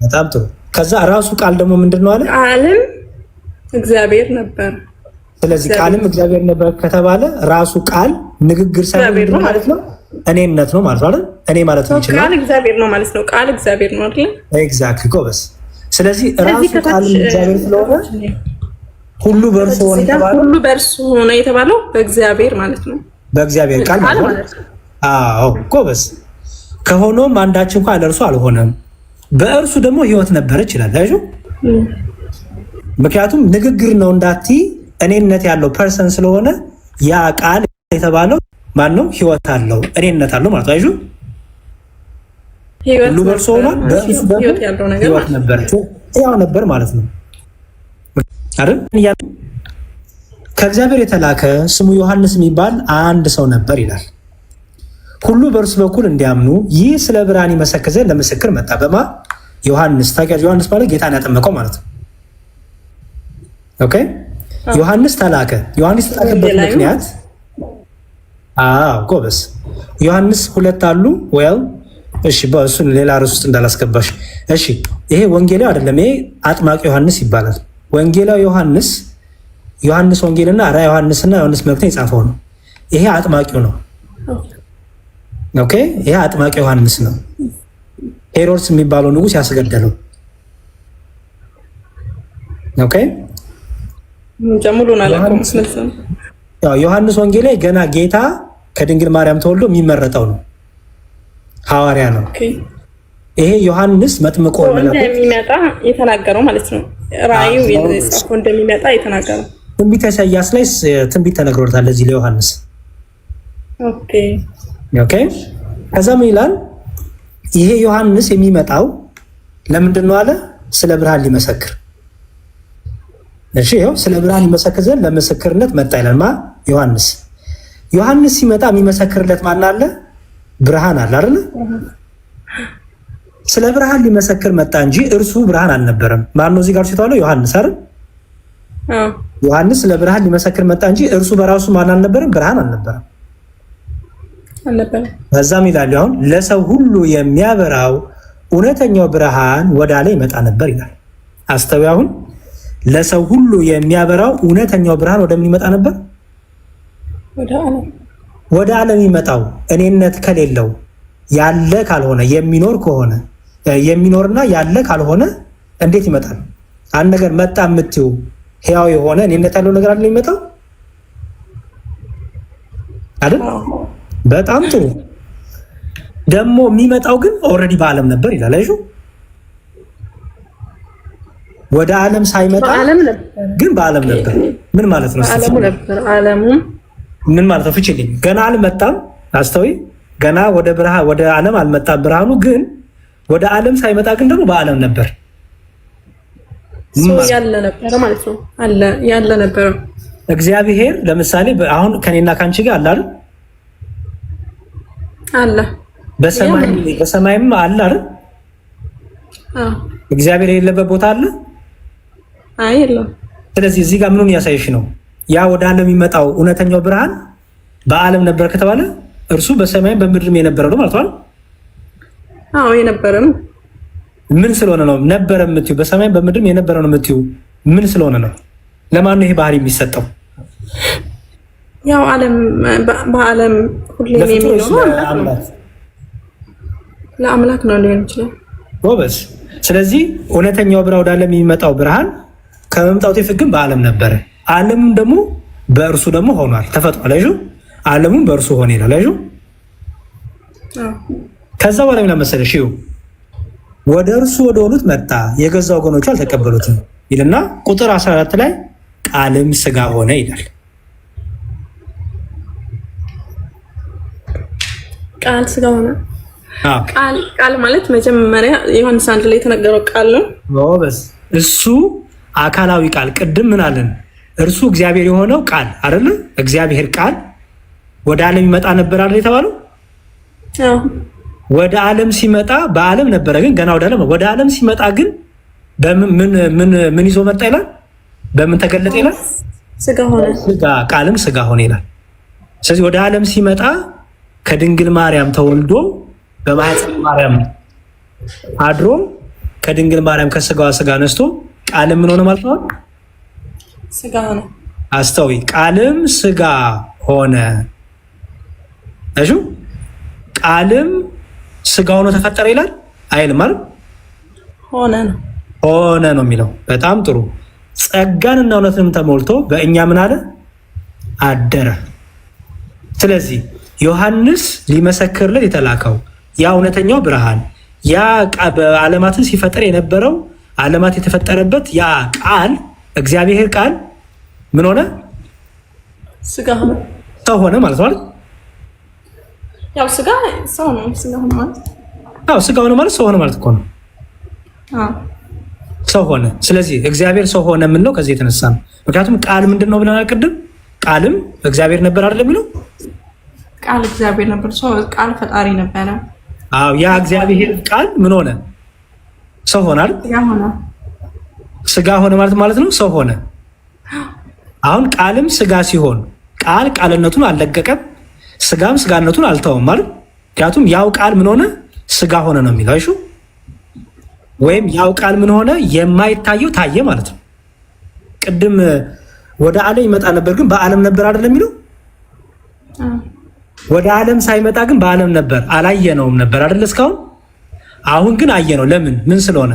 በጣም ጥሩ። ከዛ ራሱ ቃል ደግሞ ምንድነው አለ? ቃልም እግዚአብሔር ነበር። ስለዚህ ቃልም እግዚአብሔር ነበር ከተባለ ራሱ ቃል ንግግር ሳይሆን ማለት ነው እኔነት ነው ማለት አይደል? እኔ ማለት ነው ይችላል። ቃል እግዚአብሔር ነው ማለት ነው። ቃል እግዚአብሔር ነው አይደል? ኤግዛክትሊ ጎበስ። ስለዚህ ራሱ ቃል እግዚአብሔር ስለሆነ ሁሉ በእርሱ ሆነ የተባለው ሁሉ በእርሱ ሆነ የተባለው በእግዚአብሔር ማለት ነው። በእግዚአብሔር ቃል ማለት ነው። አዎ ጎበስ። ከሆነውም አንዳች እንኳን ለእርሱ አልሆነም፣ በእርሱ ደግሞ ሕይወት ነበረች ይላል። አይሹ ምክንያቱም ንግግር ነው እንዳትዪ እኔነት ያለው ፐርሰን ስለሆነ ያ ቃል የተባለው ማን ነው? ሕይወት አለው እኔነት አለው ማለት አይሹ ሁሉ በእርሱ ሆነ፣ በእርሱ ደግሞ ሕይወት ነበረች ያው ነበር ማለት ነው አይደል? ከእግዚአብሔር የተላከ ስሙ ዮሐንስ የሚባል አንድ ሰው ነበር ይላል። ሁሉ በእርሱ በኩል እንዲያምኑ ይህ ስለ ብርሃን ይመሰክር ዘንድ ለምስክር መጣ። በማ ዮሐንስ ታውቂያለሽ? ዮሐንስ ማለት ጌታን ያጠመቀው ማለት ነው። ኦኬ ዮሐንስ ተላከ። ዮሐንስ የተላከበት ምክንያት ጎበስ። ዮሐንስ ሁለት አሉ ወይ? እሺ በእሱን ሌላ ርዕስ ውስጥ እንዳላስገባሽ። እሺ ይሄ ወንጌላዊ አይደለም፣ ይሄ አጥማቂ ዮሐንስ ይባላል። ወንጌላዊ ዮሐንስ ወንጌልና ራዕየ ዮሐንስና ዮሐንስ መልእክትን የጻፈው ነው። ይሄ አጥማቂው ነው። ኦኬ ይሄ አጥማቂ ዮሐንስ ነው። ሄሮድስ የሚባለው ንጉስ ያስገደለው። ኦኬ ዮሐንስ ወንጌላዊ ገና ጌታ ከድንግል ማርያም ተወልዶ የሚመረጠው ነው፣ ሐዋርያ ነው። ይሄ ዮሐንስ መጥምቆ እንደሚመጣ የተናገረው ማለት ነው። ራእዩ የጻፈው እንደሚመጣ የተናገረው ትንቢተ ኢሳይያስ ላይ ትንቢት ተነግሮታል ለዚህ ለዮሐንስ። ኦኬ ከዛ ምን ይላል? ይሄ ዮሐንስ የሚመጣው ለምንድን ነው አለ? ስለ ብርሃን ሊመሰክር። እሺ ይኸው ስለ ብርሃን ሊመሰክር ዘንድ ለምስክርነት መጣ ይላል። ዮሐንስ ሲመጣ የሚመሰክርለት ማን አለ? ብርሃን አለ አይደል? ስለ ብርሃን ሊመሰክር መጣ እንጂ እርሱ ብርሃን አልነበረም። ማን ነው እዚህ ጋር ሲተዋለው? ዮሐንስ አይደል? ዮሐንስ ስለ ብርሃን ሊመሰክር መጣ እንጂ እርሱ በራሱ ማን አልነበረም? ብርሃን አልነበረም። በዛም ይላል አሁን ለሰው ሁሉ የሚያበራው እውነተኛው ብርሃን ወደ ላይ ይመጣ ነበር ይላል። አስተውይ። አሁን ለሰው ሁሉ የሚያበራው እውነተኛው ብርሃን ወደምን ይመጣ ነበር? ወደ ዓለም ይመጣው እኔነት ከሌለው ያለ ካልሆነ የሚኖር ከሆነ የሚኖርና ያለ ካልሆነ እንዴት ይመጣል? አንድ ነገር መጣ የምትይው ሕያው የሆነ እኔነት ያለው ነገር አይደል የሚመጣው አይደል? በጣም ጥሩ። ደግሞ የሚመጣው ግን ኦልሬዲ በዓለም ነበር ይላል። አይሹ ወደ ዓለም ሳይመጣ ግን በዓለም ነበር። ምን ማለት ነው? ዓለሙ ነበር። ዓለሙ ምን ማለት ነው? ፍቺልኝ። ገና አልመጣም። አስተውይ። ገና ወደ ዓለም አልመጣም ብርሃኑ። ግን ወደ ዓለም ሳይመጣ ግን ደግሞ በዓለም ነበር። ያለ ነበር ማለት ነው። ያለ ነበር። እግዚአብሔር ለምሳሌ አሁን ከኔና ካንቺ ጋር አለ አይደል? አለ። በሰማይም አለ አይደል? እግዚአብሔር የሌለበት ቦታ አለ? አይ የለም። ስለዚህ እዚህ ጋር ምኑን ያሳይሽ ነው? ያ ወደ ዓለም የሚመጣው እውነተኛው ብርሃን በዓለም ነበር ከተባለ እርሱ በሰማይም በምድርም የነበረ ነው ማለት ነው። አዎ የነበረ ነው። ምን ስለሆነ ነው ነበረ የምትዩ? በሰማይም በምድርም የነበረ ነው የምትዩ ምን ስለሆነ ነው? ለማን ነው ይሄ ባህሪ የሚሰጠው? ያው በዓለም ሁሌም የሚኖረው ለአምላክ ነው ሊሆን ይችላል። ጎበዝ። ስለዚህ እውነተኛው ብርሃን ወደ ዓለም የሚመጣው ብርሃን ከመምጣቱ በፊት ግን በዓለም ነበረ። ዓለሙም ደግሞ በእርሱ ደግሞ ሆኗል፣ ተፈጥሯል። አይሹ ዓለሙም በእርሱ ሆነ ይላል። አይሹ ከዛ በኋላ ምን መሰለሽ? ወደ እርሱ ወደ ሆኑት መጣ፣ የገዛ ወገኖቹ አልተቀበሉትም ይልና ቁጥር 14 ላይ ቃልም ስጋ ሆነ ይላል። ቃል ስጋ ሆነ። ቃል ማለት መጀመሪያ ዮሐንስ 1 ላይ የተነገረው ቃል ነው። ጎበዝ። እሱ አካላዊ ቃል። ቅድም ምን አለን? እርሱ እግዚአብሔር የሆነው ቃል አይደለ? እግዚአብሔር ቃል ወደ ዓለም ይመጣ ነበር አይደል የተባለው? ወደ ዓለም ሲመጣ በዓለም ነበረ፣ ግን ገና ወደ ዓለም ሲመጣ ግን ምን ይዞ መጣ ይላል? በምን ተገለጠ ይላል? ስጋ ሆነ። ቃልም ስጋ ሆነ ይላል። ስለዚህ ወደ ዓለም ሲመጣ ከድንግል ማርያም ተወልዶ በማኅፀነ ማርያም አድሮ ከድንግል ማርያም ከስጋዋ ስጋ ነስቶ ቃልም ምን ሆነ ማለት ነው? ስጋ ሆነ። አስተውይ። ቃልም ስጋ ሆነ። እሺ ቃልም ስጋ ሆኖ ተፈጠረ ይላል አይልም? ማለት ሆነ ነው የሚለው። በጣም ጥሩ። ጸጋንና እውነትንም ተሞልቶ በእኛ ምን አለ? አደረ። ስለዚህ ዮሐንስ ሊመሰክርለት የተላከው ያ እውነተኛው ብርሃን ያ በዓለማትን ሲፈጠር የነበረው ዓለማት የተፈጠረበት ያ ቃል እግዚአብሔር ቃል ምን ሆነ? ስጋ ሆነ። ሰው ሆነ ማለት ነው። ያው ስጋ ሰው ነው። ስጋ ሆነ ማለት ስጋ ሆነ ማለት ሰው ሆነ ማለት እኮ ነው። ሰው ሆነ። ስለዚህ እግዚአብሔር ሰው ሆነ የምንለው ከዚህ የተነሳ ነው። ምክንያቱም ቃል ምንድን ነው ብለናል ቅድም? ቃልም እግዚአብሔር ነበር አይደለም የሚለው? ቃል እግዚአብሔር ነበር። ቃል ፈጣሪ ነበረ። ያ እግዚአብሔር ቃል ምን ሆነ? ሰው ሆነ አይደል? ስጋ ሆነ ማለት ነው። ሰው ሆነ። አሁን ቃልም ስጋ ሲሆን ቃል ቃልነቱን አልለቀቀም፣ ስጋም ስጋነቱን አልተውም ማለት። ምክንያቱም ያው ቃል ምን ሆነ? ስጋ ሆነ ነው የሚለው። አይሹ ወይም ያው ቃል ምን ሆነ? የማይታየው ታየ ማለት ነው። ቅድም ወደ ዓለም ይመጣ ነበር ግን በዓለም ነበር አይደለም የሚለው? ወደ ዓለም ሳይመጣ ግን በዓለም ነበር፣ አላየነውም ነበር አይደል እስካሁን። አሁን ግን አየነው። ለምን? ምን ስለሆነ?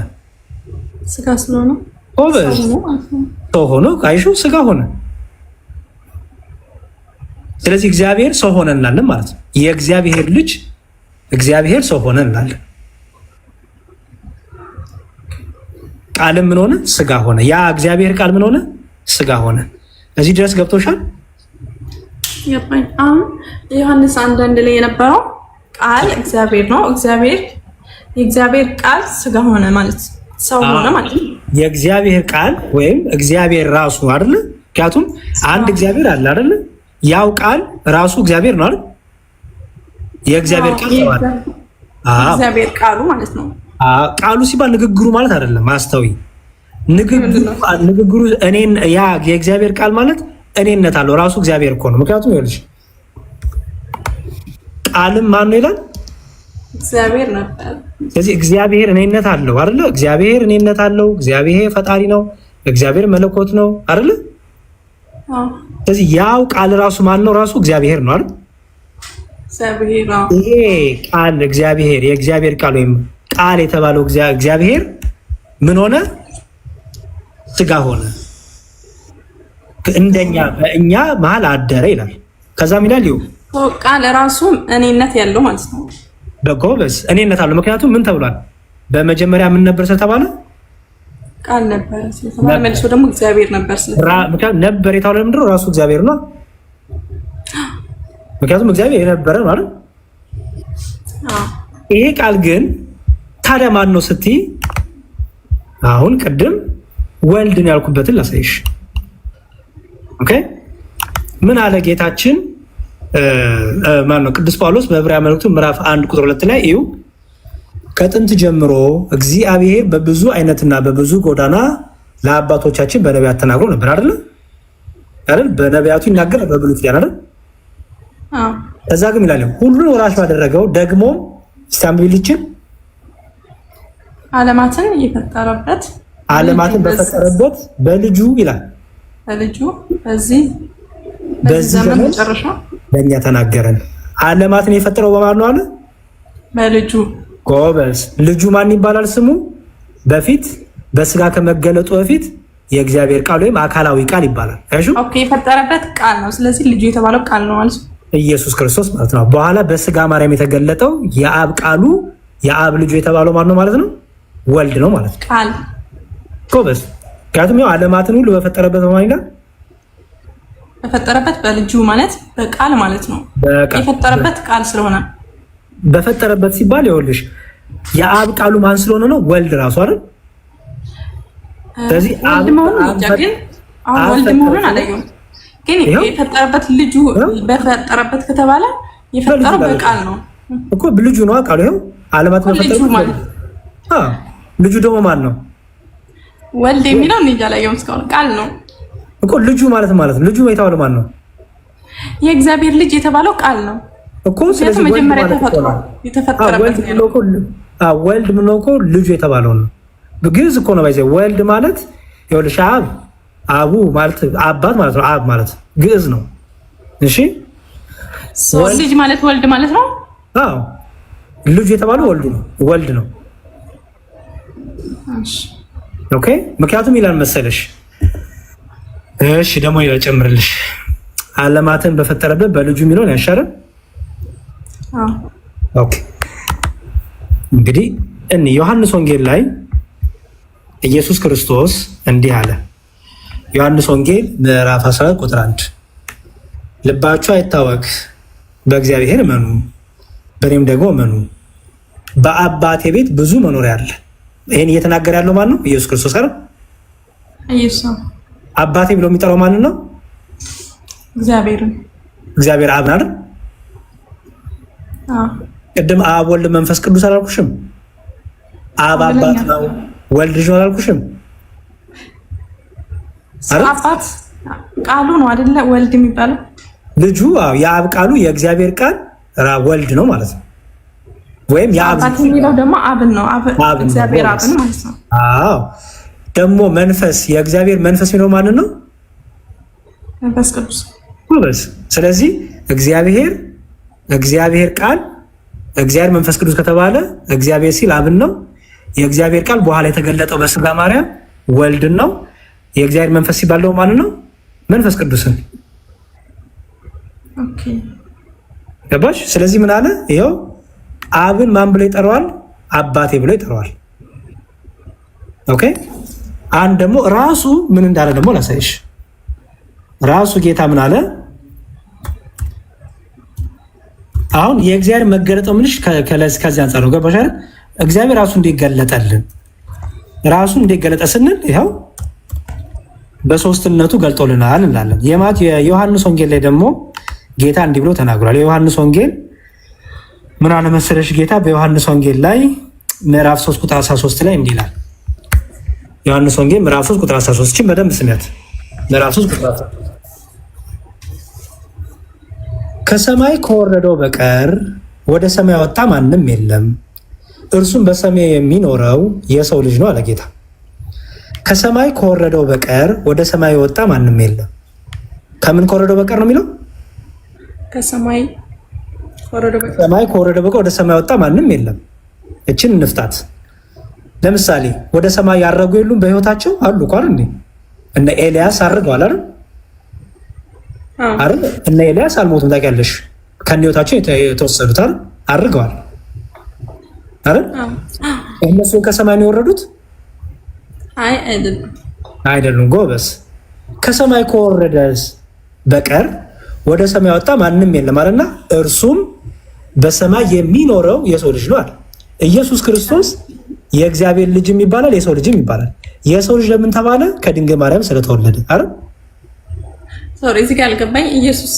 ስጋ ስለሆነ። ሰው ሆኖ አይሹ ስጋ ሆነ። ስለዚህ እግዚአብሔር ሰው ሆነ እንላለን ማለት ነው። የእግዚአብሔር ልጅ እግዚአብሔር ሰው ሆነ እንላለን። ቃልም ምን ሆነ? ስጋ ሆነ። ያ እግዚአብሔር ቃል ምን ሆነ? ስጋ ሆነ። እዚህ ድረስ ገብቶሻል? ገባኝ። አሁን ዮሐንስ 1 ላይ የነበረው ቃል እግዚአብሔር ነው። የእግዚአብሔር ቃል ስጋ ሆነ ማለት ሰው ሆነ ማለት ነው። የእግዚአብሔር ቃል ወይም እግዚአብሔር ራሱ አይደለ? ምክንያቱም አንድ እግዚአብሔር አለ አይደለ? ያው ቃል ራሱ እግዚአብሔር ነው አይደል? የእግዚአብሔር ቃል እግዚአብሔር ቃሉ ማለት ነው። ቃሉ ሲባል ንግግሩ ማለት አይደለም። አስተውይ። ንግግሩ እኔን ያ የእግዚአብሔር ቃል ማለት እኔነት አለው። ራሱ እግዚአብሔር እኮ ነው። ምክንያቱም ይኸውልሽ ቃልም ማን ነው ይላል? እግዚአብሔር ነበር። ስለዚህ እግዚአብሔር እኔነት አለው አይደለ? እግዚአብሔር እኔነት አለው። እግዚአብሔር ፈጣሪ ነው። እግዚአብሔር መለኮት ነው አይደል? ስለዚህ ያው ቃል ራሱ ማን ነው? ራሱ እግዚአብሔር ነው አይደል? ይሄ ቃል እግዚአብሔር የእግዚአብሔር ቃል ወይም ቃል የተባለው እግዚአብሔር ምን ሆነ? ስጋ ሆነ፣ እንደኛ በእኛ መሀል አደረ ይላል። ከዛም ይላል ቃል ራሱ እኔነት ያለው ማለት ነው። በጎበዝ እኔነት አለው። ምክንያቱም ምን ተብሏል? በመጀመሪያ ምን ነበር ስለተባለ ቃል ነበር ስለተባለ መልሶ ደግሞ እግዚአብሔር ነበር ስለተባለ ነበር የተባለ ምንድን ነው? ራሱ እግዚአብሔር ነው። ምክንያቱም እግዚአብሔር የነበረ ነው አይደል? ይሄ ቃል ግን ታዲያ ማን ነው ስትይ፣ አሁን ቅድም ወልድን ያልኩበትን ላሳይሽ። ኦኬ ምን አለ ጌታችን ማን ነው? ቅዱስ ጳውሎስ በዕብራውያን መልእክቱ ምዕራፍ 1 ቁጥር 2 ላይ እዩ፣ ከጥንት ጀምሮ እግዚአብሔር በብዙ አይነትና በብዙ ጎዳና ለአባቶቻችን በነቢያት ተናግሮ ነበር አይደል? በነቢያቱ ይናገር በብሉይ ኪዳን አይደል? እዛ ግን ይላል ሁሉን ወራሽ ባደረገው ደግሞ ስታምቢልችን ዓለማትን በፈጠረበት በልጁ ይላል። በልጁ በዚህ ዘመን መጨረሻ ለእኛ ተናገረን። ዓለማትን የፈጠረው በማን ነው አለ? በልጁ። ጎበዝ። ልጁ ማን ይባላል ስሙ? በፊት በስጋ ከመገለጡ በፊት የእግዚአብሔር ቃል ወይም አካላዊ ቃል ይባላል። ኦኬ የፈጠረበት ቃል ነው። ስለዚህ ልጁ የተባለው ቃል ነው ማለት ኢየሱስ ክርስቶስ ማለት ነው። በኋላ በስጋ ማርያም የተገለጠው የአብ ቃሉ የአብ ልጁ የተባለው ማን ነው ማለት ነው? ወልድ ነው ማለት ነው። ቃል ጎበዝ። ምክንያቱም ያው ዓለማትን ሁሉ በፈጠረበት በማን ይላል? በፈጠረበት በልጁ ማለት በቃል ማለት ነው። የፈጠረበት ቃል ስለሆነ በፈጠረበት ሲባል ይኸውልሽ የአብ ቃሉ ማን ስለሆነ ነው? ወልድ ራሱ አይደል? ስለዚህ ወልድ መሆኑን ግን አሁን ወልድ መሆኑን አላየሁም። ግን የፈጠረበት ልጁ በፈጠረበት ከተባለ የፈጠረው በቃል ነው እኮ ልጁ ነው ቃሉ። ይኸው ዓለማት በፈጠረበት ማለት ልጁ ደግሞ ማን ነው? ወልድ የሚለው እንጃ አላየሁም እስካሁን። ቃል ነው እኮ ልጁ ማለት ነው። ልጁ የተባለው ማን ነው? የእግዚአብሔር ልጅ የተባለው ቃል ነው እኮ። ስለዚህ መጀመሪያ የተፈጠረበት ወልድ ምን ነው እኮ ልጁ የተባለው ነው። ግዕዝ እኮ ነው ባይዘ ወልድ ማለት ይኸውልሽ አቡ ማለት አባት ማለት ነው። አብ ማለት ግዕዝ ነው። እሺ ልጅ ማለት ወልድ ማለት ነው። አዎ ልጁ የተባለው ወልድ ነው። ኦኬ ምክንያቱም ይላል መሰለሽ። እሺ ደግሞ ይጨምርልሽ ዓለማትን በፈጠረበት በልጁ የሚለውን ያሻረን። ኦኬ እንግዲህ ዮሐንስ ወንጌል ላይ ኢየሱስ ክርስቶስ እንዲህ አለ። ዮሐንስ ወንጌል ምዕራፍ 14 ቁጥር 1 ልባችሁ አይታወክ፣ በእግዚአብሔር እመኑ፣ በእኔም ደግሞ እመኑ። በአባቴ ቤት ብዙ መኖሪያ አለ። ይሄን እየተናገረ ያለው ማን ነው? ኢየሱስ ክርስቶስ አይደል? ኢየሱስ። አባቴ ብሎ የሚጠራው ማን ነው? እግዚአብሔር አብ አይደል? ቅድም አብ ወልድ መንፈስ ቅዱስ አላልኩሽም? አብ አባት ነው፣ ወልድ ልጅ ነው አላልኩሽም? አባት ቃሉ ነው አይደለ? ወልድ የሚባለው ልጁ የአብ ቃሉ የእግዚአብሔር ቃል ወልድ ነው ማለት ነው። ወይም የአባት የሚለው ደግሞ አብን ነው። እግዚአብሔር አብን ማለት ነው። አዎ ደግሞ መንፈስ የእግዚአብሔር መንፈስ የሚለው ማን ነው? መንፈስ ቅዱስ። ስለዚህ እግዚአብሔር ቃል እግዚአብሔር መንፈስ ቅዱስ ከተባለ እግዚአብሔር ሲል አብን ነው። የእግዚአብሔር ቃል በኋላ የተገለጠው በስጋ ማርያም ወልድን ነው። የእግዚአብሔር መንፈስ ሲባል ደግሞ ማን ነው? መንፈስ ቅዱስን። ኦኬ ገባሽ? ስለዚህ ምን አለ? ይኸው አብን ማን ብሎ ይጠራዋል? አባቴ ብሎ ይጠራዋል። ኦኬ አንድ ደግሞ ራሱ ምን እንዳለ ደግሞ ላሳይሽ። ራሱ ጌታ ምን አለ? አሁን የእግዚአብሔር መገለጠው ምንሽ ከዚህ አንጻር ነው። ገባሽ አይደል? እግዚአብሔር ራሱ እንዲገለጠልን ራሱ እንዲገለጠ ስንል ይኸው በሶስትነቱ ገልጦልናል እንላለን። የዮሐንስ ወንጌል ላይ ደግሞ ጌታ እንዲህ ብሎ ተናግሯል። የዮሐንስ ወንጌል ምን አለ መሰለሽ? ጌታ በዮሐንስ ወንጌል ላይ ምዕራፍ 3 ቁጥር 13 ላይ እንዲህ ይላል። ዮሐንስ ወንጌል ምዕራፍ 3 ቁጥር 13 እቺ በደንብ ስሚያት። ምዕራፍ 3 ቁጥር 13 ከሰማይ ከወረደው በቀር ወደ ሰማይ ወጣ ማንም የለም፣ እርሱም በሰማይ የሚኖረው የሰው ልጅ ነው አለ ጌታ። ከሰማይ ከወረደው በቀር ወደ ሰማይ የወጣ ማንም የለም። ከምን ከወረደው በቀር ነው የሚለው? ከሰማይ ከወረደው በቀር ወደ ሰማይ ወጣ ማንም የለም። እችን እንፍታት። ለምሳሌ ወደ ሰማይ ያረጉ የሉም? በህይወታቸው አሉ እኮ አይደል? እነ ኤልያስ አርገዋል አይደል? አይደል? እነ ኤልያስ አልሞቱም ታውቂያለሽ? ከህይወታቸው የተወሰዱት አይደል? አርገዋል አይደል? እነሱ ከሰማይ ነው የወረዱት? አይደሉም። ጎበስ። ከሰማይ ከወረደስ በቀር ወደ ሰማይ ወጣ ማንም የለም አለና እርሱም በሰማይ የሚኖረው የሰው ልጅ ነው አለ። ኢየሱስ ክርስቶስ የእግዚአብሔር ልጅም ይባላል፣ የሰው ልጅም ይባላል። የሰው ልጅ ለምን ተባለ? ከድንግል ማርያም ስለተወለደ አይደል? ሶሪ እዚህ ጋር አልገባኝ። ኢየሱስ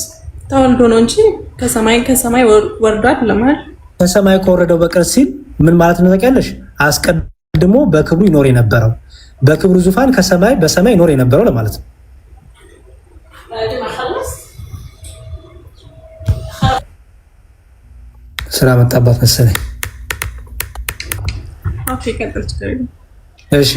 ተወልዶ ነው እንጂ ከሰማይ ወርዷል ለማለት። ከሰማይ ከወረደው በቀር ሲል ምን ማለት ነው ታውቂያለሽ? አስቀድሞ በክብሩ ይኖር የነበረው በክብሩ ዙፋን በሰማይ ይኖር የነበረው ለማለት ነው። ስራ መጣባት መሰለኝ። ኦኬ ቀጥል። እሺ